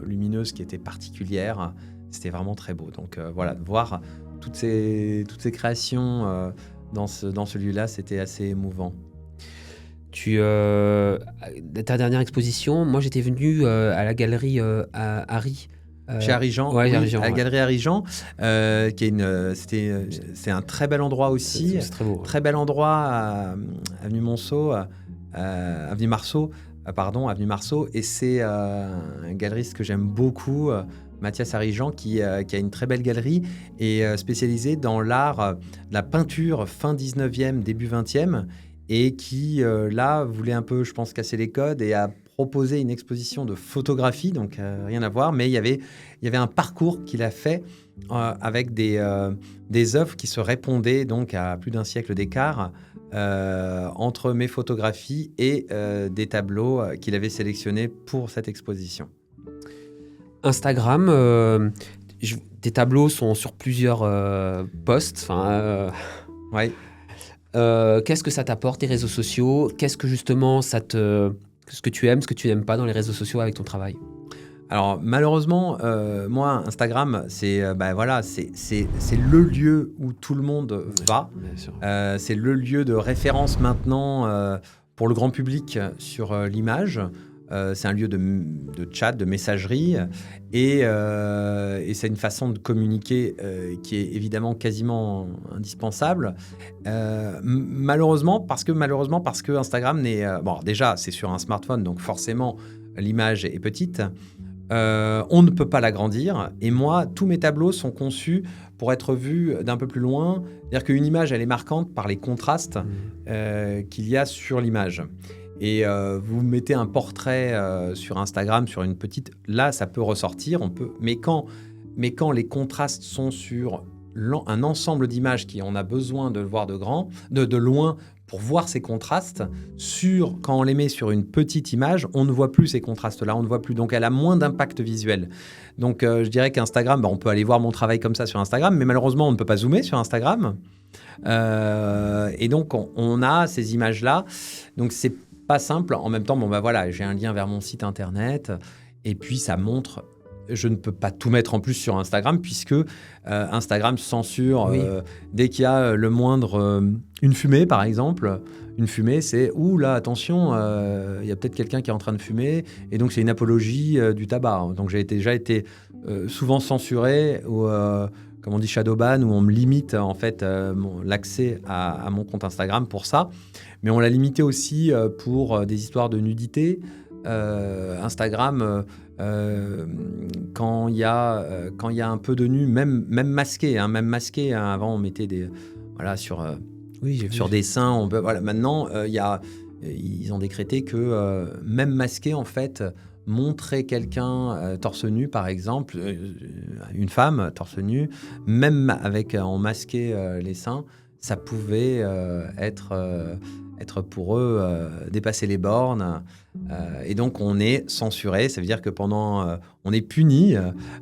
[SPEAKER 1] lumineuse qui était particulière. C'était vraiment très beau. Donc voilà, voir toutes ces créations dans ce lieu-là, c'était assez émouvant.
[SPEAKER 2] Ta dernière exposition, moi j'étais venu à la galerie Harry.
[SPEAKER 1] Chez Harry Jean,
[SPEAKER 2] à la
[SPEAKER 1] galerie Harry Jean, qui est c'est un très bel endroit aussi.
[SPEAKER 2] C'est très beau.
[SPEAKER 1] Très bel endroit à avenue Monceau, avenue Marceau, et c'est un galeriste que j'aime beaucoup, Mathias Harry Jean, qui a une très belle galerie et spécialisée dans l'art de la peinture fin 19e, début 20e, et qui, là, voulait un peu, je pense, casser les codes et a proposé une exposition de photographie, donc rien à voir, mais il y avait un parcours qu'il a fait avec des œuvres qui se répondaient donc à plus d'un siècle d'écart entre mes photographies et des tableaux qu'il avait sélectionnés pour cette exposition.
[SPEAKER 2] Instagram, tes tableaux sont sur plusieurs posts.
[SPEAKER 1] Ouais.
[SPEAKER 2] Qu'est-ce que ça t'apporte, les réseaux sociaux? Qu'est-ce que justement ce que tu aimes, ce que tu n'aimes pas dans les réseaux sociaux avec ton travail?
[SPEAKER 1] Alors malheureusement, moi, Instagram, c'est le lieu où tout le monde va.
[SPEAKER 2] Bien sûr.
[SPEAKER 1] C'est le lieu de référence maintenant pour le grand public sur l'image. C'est un lieu de chat, de messagerie, et c'est une façon de communiquer qui est évidemment quasiment indispensable. Malheureusement, parce que Instagram n'est... bon, déjà, c'est sur un smartphone, donc forcément, l'image est petite. On ne peut pas l'agrandir. Et moi, tous mes tableaux sont conçus pour être vus d'un peu plus loin. C'est-à-dire qu'une image, elle est marquante par les contrastes qu'il y a sur l'image. Et vous mettez un portrait sur Instagram, sur une petite... Là, ça peut ressortir, mais quand les contrastes sont sur un ensemble d'images on a besoin de le voir de loin pour voir ces contrastes, quand on les met sur une petite image, on ne voit plus ces contrastes-là, on ne voit plus. Donc, elle a moins d'impact visuel. Donc, je dirais qu'Instagram, on peut aller voir mon travail comme ça sur Instagram, mais malheureusement, on ne peut pas zoomer sur Instagram. Et donc, on a ces images-là. Donc, c'est pas simple. En même temps, j'ai un lien vers mon site internet, et puis ça montre. Je ne peux pas tout mettre en plus sur Instagram, puisque Instagram censure dès qu'il y a le moindre... une fumée, par exemple. Une fumée, c'est « Ouh là, attention, il y a peut-être quelqu'un qui est en train de fumer », et donc c'est une apologie du tabac. Donc j'ai déjà été souvent censuré, ou comme on dit shadowban, où on me limite en fait l'accès à mon compte Instagram pour ça. Mais on l'a limité aussi pour des histoires de nudité. Instagram, quand il y a un peu de nu, même masqué, avant on mettait des sur des seins. Maintenant ils ont décrété que même masqué, en fait, montrer quelqu'un torse nu, par exemple, une femme torse nu, même en masqué les seins, ça pouvait être pour eux dépasser les bornes, et donc on est censuré. Ça veut dire que on est puni,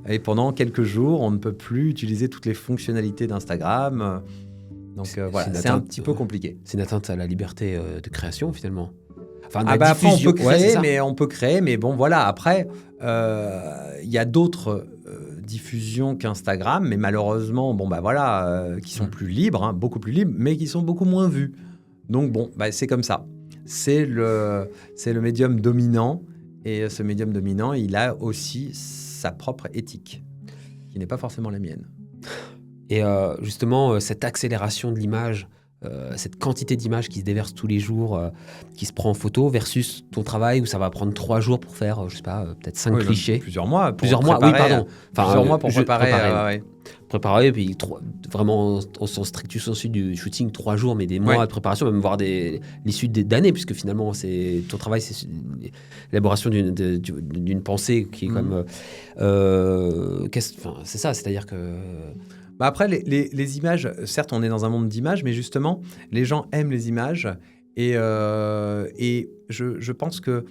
[SPEAKER 1] et pendant quelques jours on ne peut plus utiliser toutes les fonctionnalités d'Instagram. Donc
[SPEAKER 2] C'est
[SPEAKER 1] voilà,
[SPEAKER 2] une
[SPEAKER 1] c'est un
[SPEAKER 2] atteinte,
[SPEAKER 1] petit peu compliqué.
[SPEAKER 2] C'est une atteinte à la liberté de création, finalement. Enfin, de
[SPEAKER 1] Ah
[SPEAKER 2] la
[SPEAKER 1] bah après,
[SPEAKER 2] diffusion.
[SPEAKER 1] on peut créer, mais bon voilà, après, il y a d'autres diffusions qu'Instagram, mais malheureusement, bon bah voilà, qui sont plus libres, hein, beaucoup plus libres, mais qui sont beaucoup moins vues. Donc bon, bah, c'est comme ça. C'est le médium dominant, et ce médium dominant, il a aussi sa propre éthique, qui n'est pas forcément la mienne.
[SPEAKER 2] Et justement, cette accélération de l'image, cette quantité d'images qui se déverse tous les jours, qui se prend en photo, versus ton travail où ça va prendre 3 jours pour faire, je sais pas, peut-être 5
[SPEAKER 1] Oui, même
[SPEAKER 2] clichés.
[SPEAKER 1] plusieurs mois pour
[SPEAKER 2] Plusieurs mois,
[SPEAKER 1] préparer,
[SPEAKER 2] oui, pardon. Enfin,
[SPEAKER 1] plusieurs mois pour préparer.
[SPEAKER 2] préparer, préparer, puis vraiment, au sens strictus sensu du shooting, 3 jours, mais des mois de préparation, même voire l'issue d'années, puisque finalement, ton travail, c'est l'élaboration d'une pensée qui est comme... c'est ça, c'est-à-dire que...
[SPEAKER 1] Bah après, les images, certes, on est dans un monde d'images, mais justement, les gens aiment les images. Et je pense que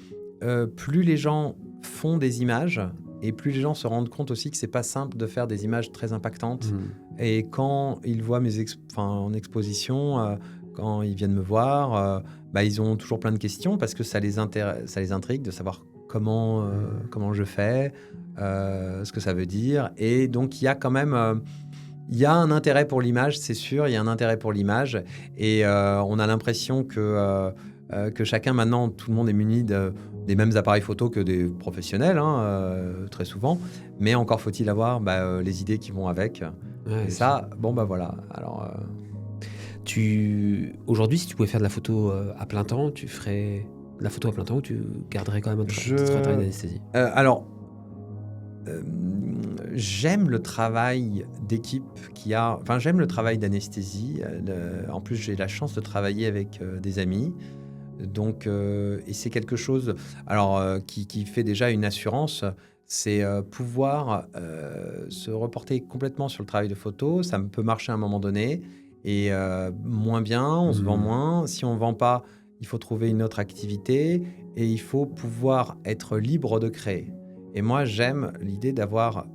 [SPEAKER 1] plus les gens font des images, et plus les gens se rendent compte aussi que c'est pas simple de faire des images très impactantes. Et quand ils voient en exposition, quand ils viennent me voir, bah, ils ont toujours plein de questions parce que ça les intrigue de savoir comment je fais, ce que ça veut dire. Et donc, il y a quand même... il y a un intérêt pour l'image, c'est sûr, il y a un intérêt pour l'image. Et on a l'impression que chacun, maintenant, tout le monde est muni des mêmes appareils photo que des professionnels, très souvent. Mais encore faut-il avoir les idées qui vont avec.
[SPEAKER 2] Ouais,
[SPEAKER 1] et ça, bon, bah voilà. Alors,
[SPEAKER 2] Aujourd'hui, si tu pouvais faire de la photo à plein temps, tu ferais de la photo à plein temps ou tu garderais quand même un travail d'anesthésie?
[SPEAKER 1] Alors, j'aime le travail d'équipe j'aime le travail d'anesthésie. En plus, j'ai la chance de travailler avec des amis. Donc, et c'est quelque chose qui fait déjà une assurance. C'est pouvoir se reporter complètement sur le travail de photo. Ça peut marcher à un moment donné et moins bien, on se vend moins. Si on ne vend pas, il faut trouver une autre activité et il faut pouvoir être libre de créer. Et moi, j'aime l'idée d'avoir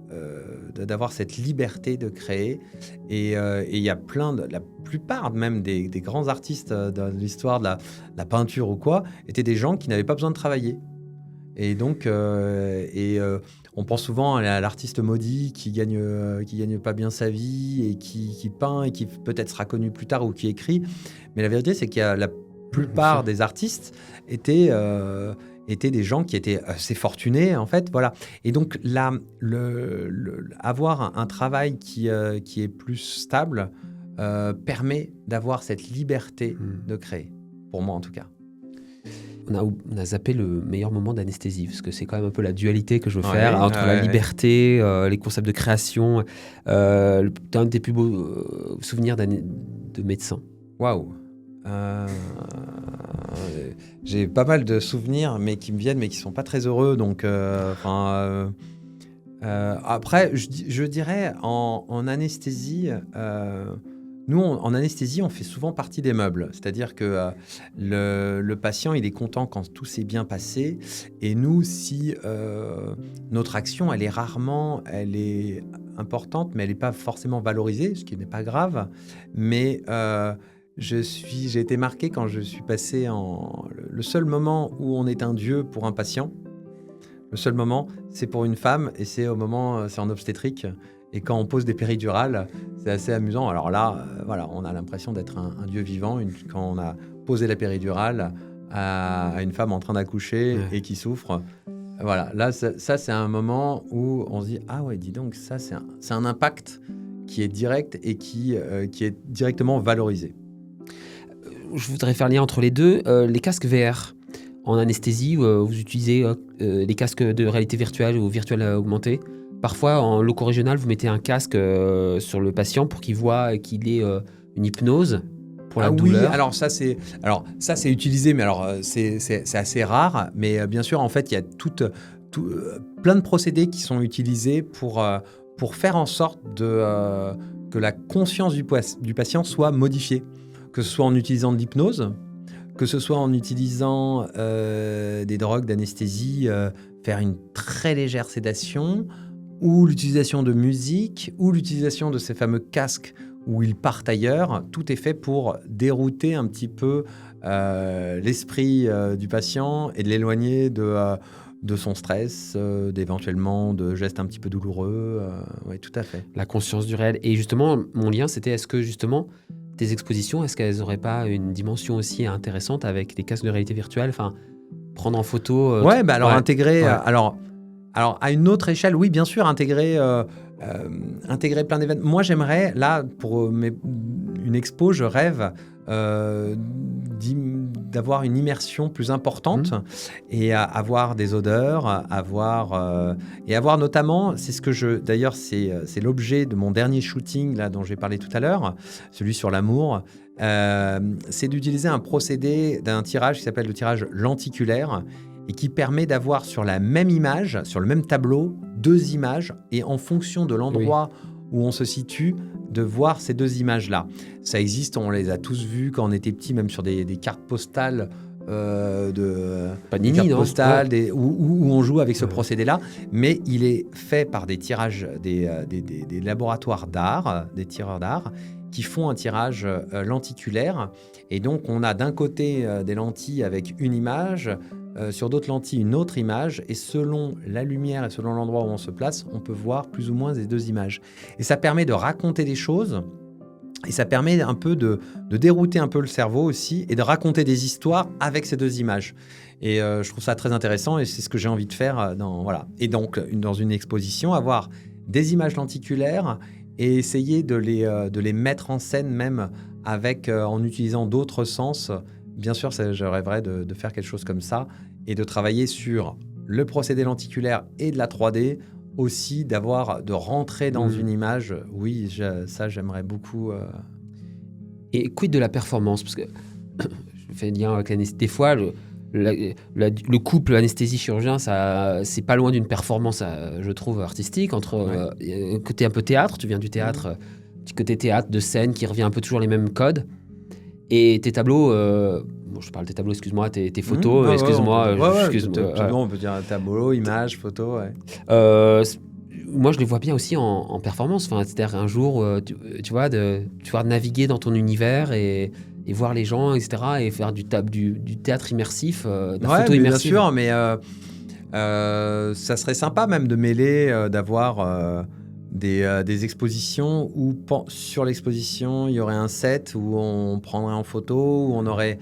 [SPEAKER 1] cette liberté de créer. Et il y a la plupart même des grands artistes de l'histoire de la peinture ou quoi, étaient des gens qui n'avaient pas besoin de travailler. Et donc, on pense souvent à l'artiste maudit qui gagne pas bien sa vie et qui peint et qui peut-être sera connu plus tard ou qui écrit. Mais la vérité, c'est qu'il y a la plupart des artistes étaient des gens qui étaient assez fortunés, en fait, voilà. Et donc, là, avoir un travail qui est plus stable permet d'avoir cette liberté de créer, pour moi en tout cas.
[SPEAKER 2] On a zappé le meilleur moment d'anesthésie, parce que c'est quand même un peu la dualité que je veux faire entre la liberté, les concepts de création. Un de tes plus beaux souvenirs de médecin?
[SPEAKER 1] Waouh! J'ai pas mal de souvenirs, mais qui me viennent, mais qui sont pas très heureux. Donc, après, je dirais en anesthésie. Nous, en anesthésie, on fait souvent partie des meubles. C'est-à-dire que le patient, il est content quand tout s'est bien passé. Et nous, si notre action, elle est importante, mais elle n'est pas forcément valorisée, ce qui n'est pas grave. Mais j'ai été marqué quand je suis passé le seul moment où on est un dieu pour un patient. Le seul moment, c'est pour une femme et c'est en obstétrique. Et quand on pose des péridurales, c'est assez amusant. Alors là, on a l'impression d'être un dieu vivant quand on a posé la péridurale à une femme en train d'accoucher et qui souffre. Voilà, là, ça c'est un moment où on se dit « Ah ouais, dis donc, ça c'est un impact qui est direct et qui est directement valorisé. »
[SPEAKER 2] Je voudrais faire lien entre les deux. Les casques VR en anesthésie, vous utilisez les casques de réalité virtuelle ou virtuelle augmentée. Parfois, en loco-régional, vous mettez un casque sur le patient pour qu'il voit qu'il ait une hypnose pour la douleur.
[SPEAKER 1] Oui, alors ça c'est utilisé, mais alors c'est assez rare. Mais bien sûr, en fait, il y a plein de procédés qui sont utilisés pour faire en sorte que la conscience du patient soit modifiée. Que ce soit en utilisant de l'hypnose, que ce soit en utilisant des drogues d'anesthésie, faire une très légère sédation, ou l'utilisation de musique, ou l'utilisation de ces fameux casques où ils partent ailleurs. Tout est fait pour dérouter un petit peu l'esprit du patient et de l'éloigner de son stress, d'éventuellement de gestes un petit peu douloureux. Oui, tout à fait.
[SPEAKER 2] La conscience du réel. Et justement, mon lien, c'était est-ce que justement, tes expositions, est-ce qu'elles n'auraient pas une dimension aussi intéressante avec des casques de réalité virtuelle, enfin, prendre en photo
[SPEAKER 1] Ouais, bah alors
[SPEAKER 2] ouais,
[SPEAKER 1] intégrer...
[SPEAKER 2] ouais.
[SPEAKER 1] Alors, à une autre échelle, oui, bien sûr, intégrer plein d'événements. Moi, j'aimerais, là, pour une expo, je rêve d'avoir une immersion plus importante et avoir des odeurs, et avoir notamment, c'est ce que d'ailleurs, c'est l'objet de mon dernier shooting là, dont j'ai parlé tout à l'heure, celui sur l'amour. C'est d'utiliser un procédé d'un tirage qui s'appelle le tirage lenticulaire et qui permet d'avoir sur la même image, sur le même tableau, 2 images et en fonction de l'endroit où on se situe, de voir ces 2 images-là. Ça existe, on les a tous vus quand on était petit, même sur des cartes postales
[SPEAKER 2] Panini,
[SPEAKER 1] des cartes
[SPEAKER 2] non
[SPEAKER 1] postales, où on joue avec ce procédé-là, mais il est fait par des tirages, des laboratoires d'art, des tireurs d'art, qui font un tirage lenticulaire. Et donc, on a d'un côté des lentilles avec une image, sur d'autres lentilles une autre image, et selon la lumière et selon l'endroit où on se place, on peut voir plus ou moins les 2 images. Et ça permet de raconter des choses, et ça permet un peu de dérouter un peu le cerveau aussi, et de raconter des histoires avec ces 2 images. Et je trouve ça très intéressant, et c'est ce que j'ai envie de faire. Voilà. Et donc, dans une exposition, avoir des images lenticulaires, et essayer de les mettre en scène même en utilisant d'autres sens. Bien sûr, je rêverais de faire quelque chose comme ça et de travailler sur le procédé lenticulaire et de la 3D, aussi de rentrer dans une image. Oui, ça, j'aimerais beaucoup.
[SPEAKER 2] Et quid de la performance? Parce que je fais lien avec l'anesthésie. Des fois, le couple anesthésie-chirurgien, c'est pas loin d'une performance, je trouve, artistique, entre côté un peu théâtre, tu viens du théâtre, petit côté théâtre, de scène, qui revient un peu toujours les mêmes codes. Et tes tableaux, je parle de tes tableaux, excuse-moi, tes photos, excuse-moi.
[SPEAKER 1] On peut dire tableau, image, photo.
[SPEAKER 2] Moi, je les vois bien aussi en performance. Enfin, c'est-à-dire un jour, tu vois, de naviguer dans ton univers et voir les gens, etc. et faire du théâtre immersif, de la photo immersive.
[SPEAKER 1] Bien sûr, mais ça serait sympa même de mêler, d'avoir des expositions où sur l'exposition, il y aurait un set où on prendrait en photo, où on aurait...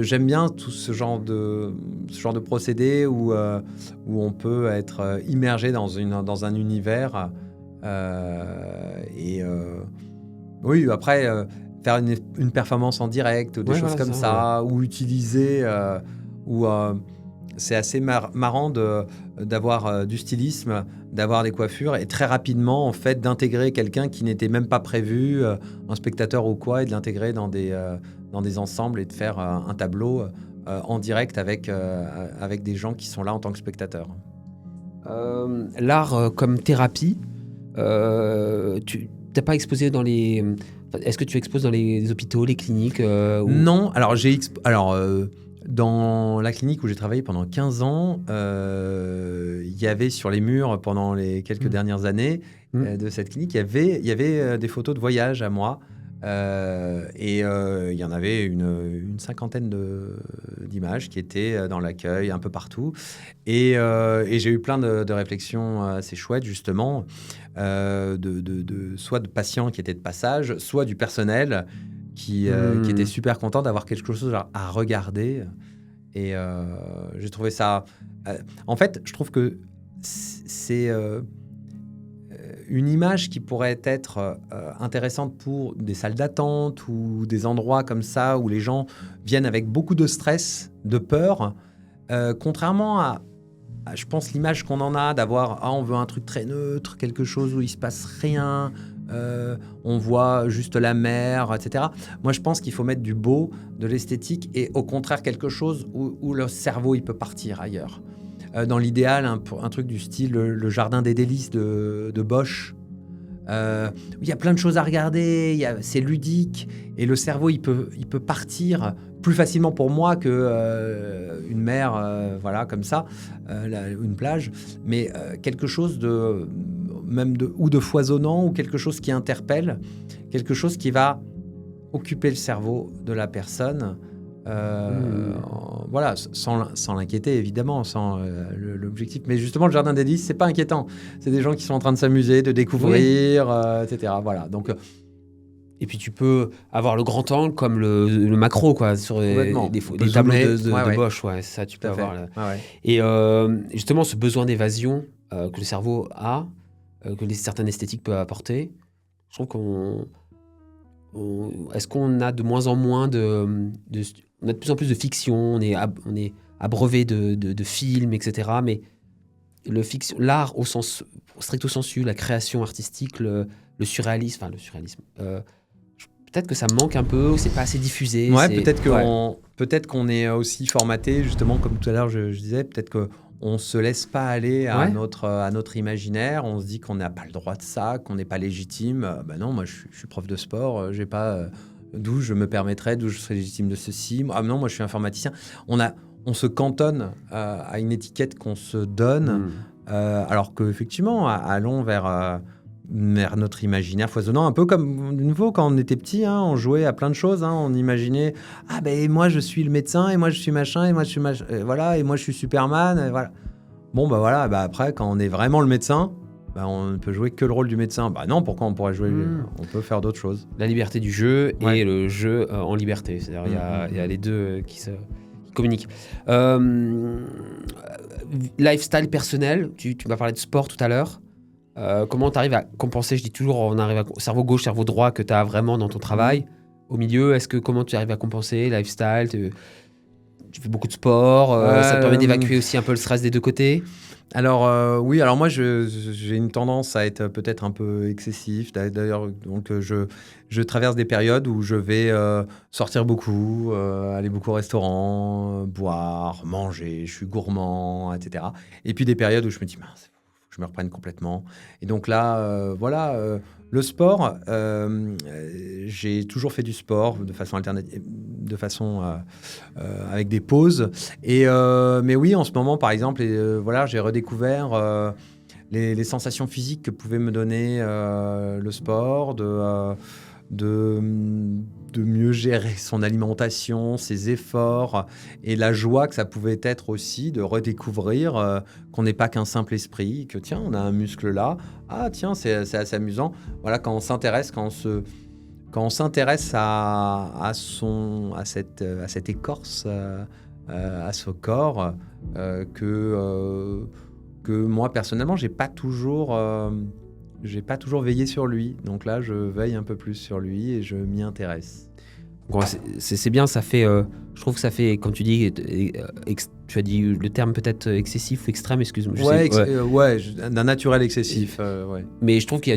[SPEAKER 1] J'aime bien tout ce genre de procédé où on peut être immergé dans un univers. Oui, après, faire une performance en direct ou des choses comme ça, ou utiliser... c'est assez marrant d'avoir du stylisme, d'avoir des coiffures et très rapidement, en fait, d'intégrer quelqu'un qui n'était même pas prévu, un spectateur ou quoi, et de l'intégrer dans des ensembles et de faire un tableau en direct avec des gens qui sont là en tant que spectateurs.
[SPEAKER 2] L'art comme thérapie, tu n'as pas exposé dans les... Est-ce que tu exposes dans les hôpitaux, les cliniques
[SPEAKER 1] Non, alors dans la clinique où j'ai travaillé pendant 15 ans, il y avait sur les murs, pendant les quelques dernières années de cette clinique, il y avait des photos de voyage à moi. Il y en avait une cinquantaine d'images qui étaient dans l'accueil, un peu partout. Et j'ai eu plein de réflexions assez chouettes, justement, soit de patients qui étaient de passage, soit du personnel qui était super content d'avoir quelque chose à regarder. Et j'ai trouvé ça... en fait, je trouve que c'est une image qui pourrait être intéressante pour des salles d'attente ou des endroits comme ça où les gens viennent avec beaucoup de stress, de peur, contrairement à, je pense, l'image qu'on en a d'avoir on veut un truc très neutre, quelque chose où il se passe rien, on voit juste la mer, etc. Moi, je pense qu'il faut mettre du beau, de l'esthétique, et au contraire quelque chose où le cerveau il peut partir ailleurs. Dans l'idéal, un truc du style le jardin des délices de Bosch. Il y a plein de choses à regarder, c'est ludique, et le cerveau il peut partir plus facilement pour moi que une mer, voilà, comme ça, une plage, mais quelque chose ou de foisonnant, ou quelque chose qui interpelle, quelque chose qui va occuper le cerveau de la personne. Voilà, sans l'inquiéter évidemment, sans l'objectif. Mais justement, le jardin des 10, c'est pas inquiétant. C'est des gens qui sont en train de s'amuser, de découvrir, etc. Voilà. Donc,
[SPEAKER 2] et puis tu peux avoir le grand angle comme le macro, quoi, sur des tableaux de Bosch. Ouais, ça, tu peux avoir. Et justement, ce besoin d'évasion que le cerveau a, que certaines esthétiques peuvent apporter, je trouve est-ce qu'on a de moins en moins on a de plus en plus de fiction, on est abreuvé de films, etc. Mais l'art au sens stricto sensu, la création artistique, le surréalisme, peut-être que ça manque un peu, c'est pas assez diffusé.
[SPEAKER 1] Ouais, peut-être qu'on est aussi formaté, justement, comme tout à l'heure je disais, peut-être qu'on ne se laisse pas aller à notre imaginaire, on se dit qu'on n'a pas le droit de ça, qu'on n'est pas légitime. Non, moi je suis prof de sport, j'ai pas... d'où je me permettrais, d'où je serais légitime de ceci. Non, moi je suis informaticien. On se cantonne à une étiquette qu'on se donne, alors qu'effectivement, allons vers notre imaginaire foisonnant, un peu comme de nouveau quand on était petit, on jouait à plein de choses, on imaginait moi je suis le médecin, et moi je suis machin, et moi je suis voilà, et moi je suis Superman, et voilà. Après quand on est vraiment le médecin, on ne peut jouer que le rôle du médecin. Non, pourquoi on pourrait jouer on peut faire d'autres choses.
[SPEAKER 2] La liberté du jeu et le jeu en liberté, c'est-à-dire il y a les deux qui communiquent. Lifestyle personnel, tu m'as parlé de sport tout à l'heure. Comment tu arrives à compenser, je dis toujours, on arrive au cerveau gauche, cerveau droit que tu as vraiment dans ton travail. Au milieu, comment tu arrives à compenser, lifestyle, tu fais beaucoup de sport, ça te permet d'évacuer aussi un peu le stress des deux côtés?
[SPEAKER 1] Alors oui, alors moi j'ai une tendance à être peut-être un peu excessif. D'ailleurs, donc je traverse des périodes où je vais sortir beaucoup, aller beaucoup au restaurant, boire, manger, je suis gourmand, etc. Et puis des périodes où je me dis mince, je me reprenne complètement. Et donc là, le sport, j'ai toujours fait du sport de façon alternative, avec des pauses. Mais oui, en ce moment, par exemple, j'ai redécouvert les sensations physiques que pouvait me donner le sport, de mieux gérer son alimentation, ses efforts, et la joie que ça pouvait être aussi de redécouvrir qu'on n'est pas qu'un simple esprit, que tiens, on a un muscle là, tiens, c'est assez amusant. Voilà, quand on s'intéresse à cette écorce, à ce corps, que moi personnellement j'ai pas toujours veillé sur lui. Donc là, je veille un peu plus sur lui et je m'y intéresse.
[SPEAKER 2] Bon, c'est bien, ça fait. Je trouve que ça fait, comme tu dis, tu as dit le terme peut-être excessif ou extrême, excuse-moi.
[SPEAKER 1] D'un naturel excessif.
[SPEAKER 2] Mais je trouve qu'il y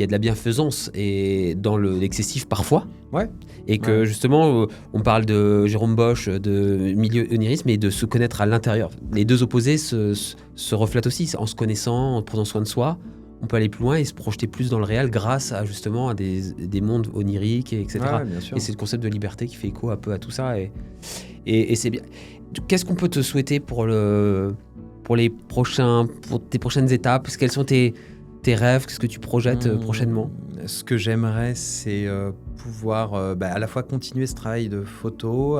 [SPEAKER 2] a de la bienfaisance et dans l'excessif parfois.
[SPEAKER 1] Ouais.
[SPEAKER 2] Et que justement, on parle de Jérôme Bosch, de milieu onirisme, et de se connaître à l'intérieur. Les deux opposés se reflètent aussi, en se connaissant, en prenant soin de soi. On peut aller plus loin et se projeter plus dans le réel grâce à justement à des mondes oniriques, etc. Et c'est le concept de liberté qui fait écho un peu à tout ça. Et c'est bien. Qu'est-ce qu'on peut te souhaiter pour tes prochaines étapes? Quels sont tes rêves? Qu'est-ce que tu projettes prochainement?
[SPEAKER 1] Ce que j'aimerais, c'est pouvoir à la fois continuer ce travail de photo,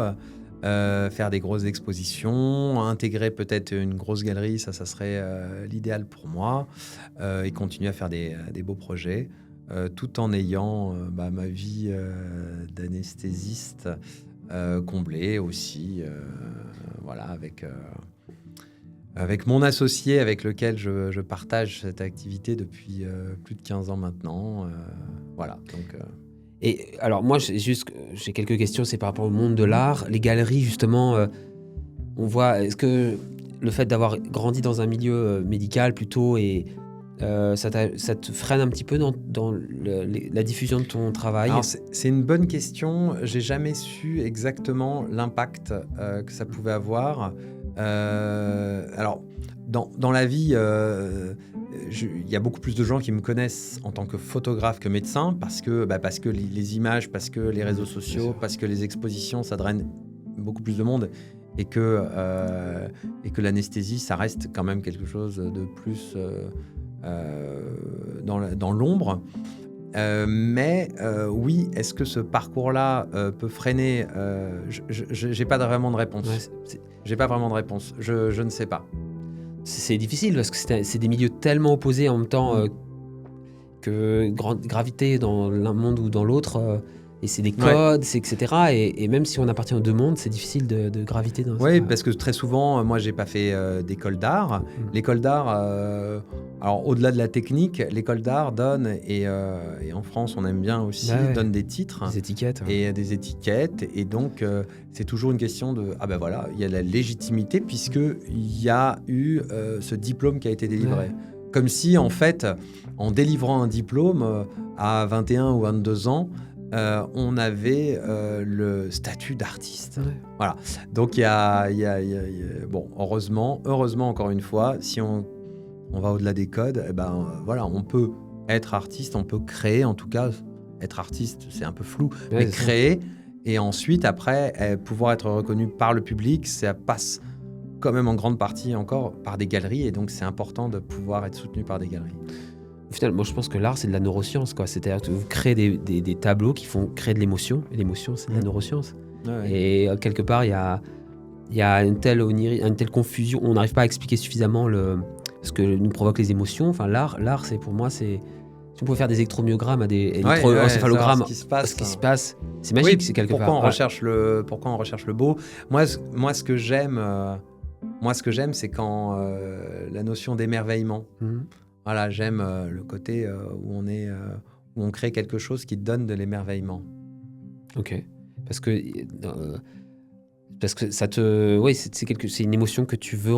[SPEAKER 1] faire des grosses expositions, intégrer peut-être une grosse galerie, ça serait l'idéal pour moi, et continuer à faire des beaux projets, tout en ayant ma vie d'anesthésiste comblée aussi, avec mon associé avec lequel je partage cette activité depuis plus de 15 ans maintenant. Donc...
[SPEAKER 2] Et alors moi, j'ai quelques questions, c'est par rapport au monde de l'art. Les galeries, justement, on voit, est-ce que le fait d'avoir grandi dans un milieu médical plutôt, ça te freine un petit peu dans la diffusion de ton travail?
[SPEAKER 1] Alors, c'est une bonne question. J'ai jamais su exactement l'impact que ça pouvait avoir. Alors, dans la vie... il y a beaucoup plus de gens qui me connaissent en tant que photographe que médecin parce que les images, parce que les réseaux sociaux, parce que les expositions, ça draine beaucoup plus de monde et que l'anesthésie, ça reste quand même quelque chose de plus dans l'ombre. Mais oui, est-ce que ce parcours-là peut freiner? Je n'ai pas vraiment de réponse.
[SPEAKER 2] Ouais,
[SPEAKER 1] J'ai pas vraiment de réponse. Je ne sais pas.
[SPEAKER 2] c'est difficile parce que c'est des milieux tellement opposés en même temps que graviter dans l'un monde ou dans l'autre. Et c'est des codes, c'est etc. Et même si on appartient aux deux mondes, c'est difficile de graviter dans ça.
[SPEAKER 1] Oui, parce que très souvent, moi, j'ai pas fait d'école d'art. L'école d'art, alors au-delà de la technique, l'école d'art donne, et en France, on aime bien aussi, donne des titres.
[SPEAKER 2] Des étiquettes.
[SPEAKER 1] Et des étiquettes. Et donc, c'est toujours une question de, ah ben voilà, il y a la légitimité puisqu'il y a eu ce diplôme qui a été délivré. Ouais. Comme si, en fait, en délivrant un diplôme à 21 ou 22 ans, on avait le statut d'artiste. Ouais. Voilà. Donc, il y a bon, heureusement, encore une fois, si on va au-delà des codes, eh ben, voilà, on peut être artiste, on peut créer, en tout cas, être artiste, c'est un peu flou, mais créer, et ensuite, après, pouvoir être reconnu par le public, ça passe quand même en grande partie encore par des galeries, et donc c'est important de pouvoir être soutenu par des galeries.
[SPEAKER 2] Au final, moi je pense que l'art c'est de la neuroscience, quoi. C'est-à-dire que vous créez des tableaux qui font créer de l'émotion, et l'émotion c'est de la neuroscience. Ouais. Et quelque part il y a une telle confusion, on n'arrive pas à expliquer suffisamment ce que nous provoque les émotions. Enfin l'art c'est pour moi si on pouvait faire des électromyogrammes à des électroencéphalogrammes, ce qui se passe, c'est magique, c'est quelque
[SPEAKER 1] pourquoi
[SPEAKER 2] part.
[SPEAKER 1] Pourquoi on recherche le beau. Moi ce que j'aime, c'est quand la notion d'émerveillement. Voilà, j'aime le côté où on crée quelque chose qui donne de l'émerveillement.
[SPEAKER 2] Ok, parce que ça te, c'est une émotion que tu veux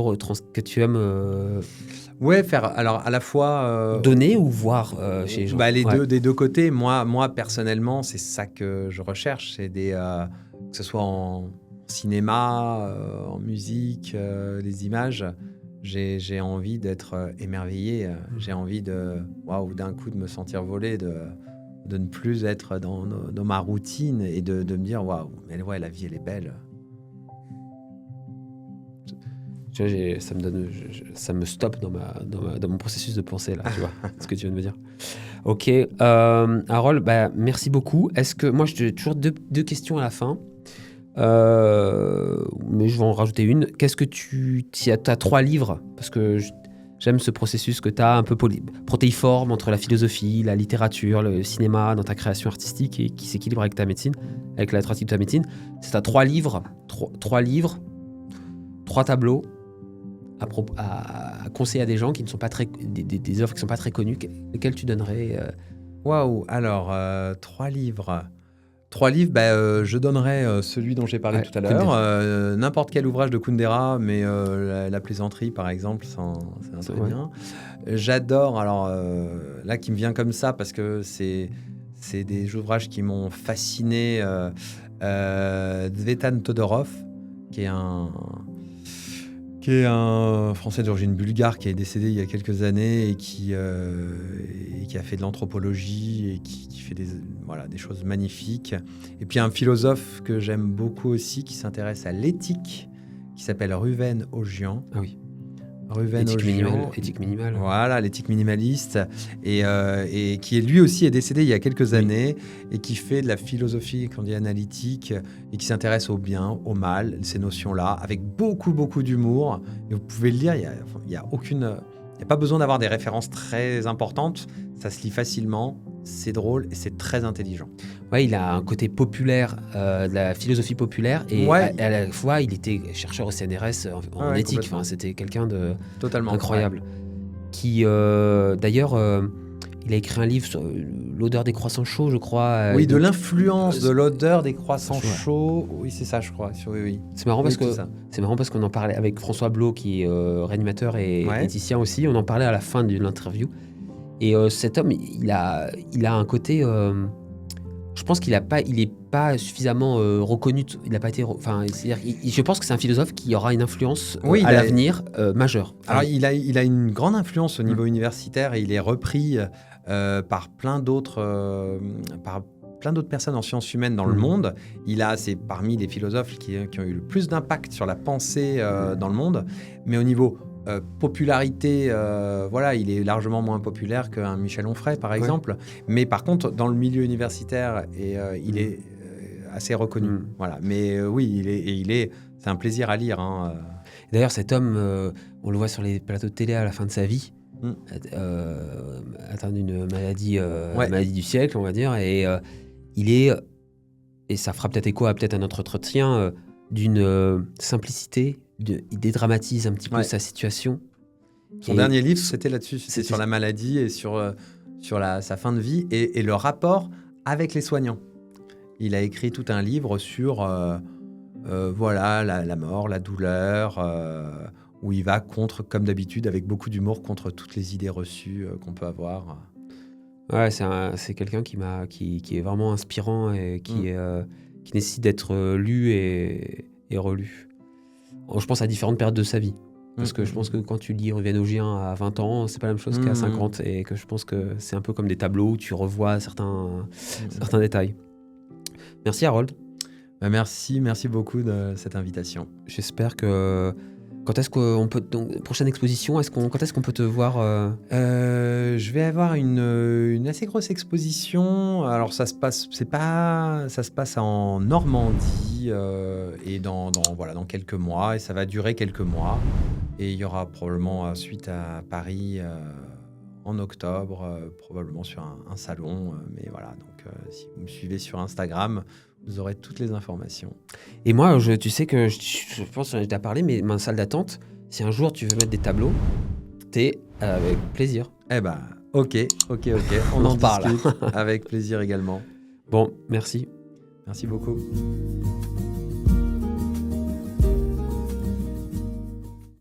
[SPEAKER 2] que tu aimes.
[SPEAKER 1] Ouais, faire. Alors à la fois
[SPEAKER 2] donner ou voir chez les gens.
[SPEAKER 1] Des deux côtés. Moi personnellement, c'est ça que je recherche. C'est que ce soit en cinéma, en musique, les images. J'ai envie d'être émerveillé, j'ai envie d'un coup de me sentir volé, de ne plus être dans ma routine et de me dire waouh, mais ouais, la vie elle est belle.
[SPEAKER 2] Tu vois, ça me stoppe dans mon processus de pensée là, tu vois, ce que tu viens de me dire. Ok, Harold, merci beaucoup. Est-ce que moi j'ai toujours deux questions à la fin. Mais je vais en rajouter une. Qu'est-ce que tu as 3 livres, parce que j'aime ce processus que tu as un peu protéiforme entre la philosophie, la littérature, le cinéma dans ta création artistique et qui s'équilibre avec ta médecine, avec la pratique de ta médecine. C'est à 3 livres, 3 tableaux à conseiller à des gens qui ne sont pas très des œuvres qui ne sont pas très connues. Lesquelles tu donnerais
[SPEAKER 1] Waouh, alors 3 livres. 3 livres, je donnerais celui dont j'ai parlé tout à l'heure, n'importe quel ouvrage de Kundera, mais la plaisanterie par exemple, c'est un très bien. J'adore, alors là qui me vient comme ça parce que c'est des ouvrages qui m'ont fasciné, Tzvetan Todorov, qui est un Français d'origine bulgare qui est décédé il y a quelques années et qui a fait de l'anthropologie et qui fait des choses magnifiques. Et puis un philosophe que j'aime beaucoup aussi qui s'intéresse à l'éthique, qui s'appelle Ruven Ogian.
[SPEAKER 2] Ah oui.
[SPEAKER 1] Ruven Ogian.
[SPEAKER 2] Éthique minimale.
[SPEAKER 1] Voilà, l'éthique minimaliste. Et qui lui aussi est décédé il y a quelques années et qui fait de la philosophie qu'on dit analytique et qui s'intéresse au bien, au mal, ces notions-là, avec beaucoup, beaucoup d'humour. Et vous pouvez le lire, il n'y a pas besoin d'avoir des références très importantes. Ça se lit facilement, c'est drôle et c'est très intelligent.
[SPEAKER 2] Ouais, il a un côté populaire, de la philosophie populaire, et à la fois, il était chercheur au CNRS en éthique. Enfin, c'était quelqu'un de
[SPEAKER 1] totalement
[SPEAKER 2] incroyable. Qui, d'ailleurs, il a écrit un livre sur l'odeur des croissants chauds, je crois.
[SPEAKER 1] Oui, de l'influence de l'odeur des croissants chauds. Oui, c'est ça, je crois. Oui.
[SPEAKER 2] C'est marrant parce qu'on en parlait avec François Blot, qui est réanimateur et éthicien aussi. On en parlait à la fin de l'interview. Et cet homme, il a un côté. Je pense qu'il est pas suffisamment reconnu. Il n'a pas été. C'est-à-dire, je pense que c'est un philosophe qui aura une influence à l'avenir majeure.
[SPEAKER 1] Alors, il a une grande influence au niveau universitaire et il est repris par plein d'autres personnes en sciences humaines dans le monde. C'est parmi les philosophes qui ont eu le plus d'impact sur la pensée dans le monde. Mais au niveau popularité, voilà, il est largement moins populaire qu'un Michel Onfray, par exemple. Mais par contre, dans le milieu universitaire, il est assez reconnu. Voilà. Mais oui, c'est un plaisir à lire. Hein.
[SPEAKER 2] D'ailleurs, cet homme, on le voit sur les plateaux de télé à la fin de sa vie, atteint d'une maladie, maladie du siècle, on va dire, et il est, et ça fera peut-être écho à peut-être un autre entretien, d'une simplicité, il dédramatise un petit peu sa situation.
[SPEAKER 1] Son dernier livre, c'était là-dessus, c'était sur la maladie et sur sa fin de vie et le rapport avec les soignants. Il a écrit tout un livre sur voilà, la mort, la douleur, où il va comme d'habitude, avec beaucoup d'humour, contre toutes les idées reçues qu'on peut avoir.
[SPEAKER 2] Ouais, c'est quelqu'un qui est vraiment inspirant et qui nécessite d'être lu et relu. Je pense à différentes périodes de sa vie. Parce que je pense que quand tu lis Ruven Augien à 20 ans, c'est pas la même chose qu'à 50. Et que je pense que c'est un peu comme des tableaux où tu revois certains détails. Merci Harold.
[SPEAKER 1] Merci beaucoup de cette invitation.
[SPEAKER 2] J'espère que... Quand est-ce qu'on peut... Donc, prochaine exposition, quand est-ce qu'on peut te voir
[SPEAKER 1] Je vais avoir une assez grosse exposition. Alors ça se passe en Normandie et dans quelques mois. Et ça va durer quelques mois. Et il y aura probablement suite à Paris en octobre, probablement sur un salon. Mais voilà, donc si vous me suivez sur Instagram, vous aurez toutes les informations.
[SPEAKER 2] Et moi, tu sais que je pense que j'en ai déjà parlé, mais ma salle d'attente, si un jour tu veux mettre des tableaux, t'es avec plaisir.
[SPEAKER 1] Eh ben, ok. On en parle. Avec plaisir également.
[SPEAKER 2] Bon, merci.
[SPEAKER 1] Merci beaucoup.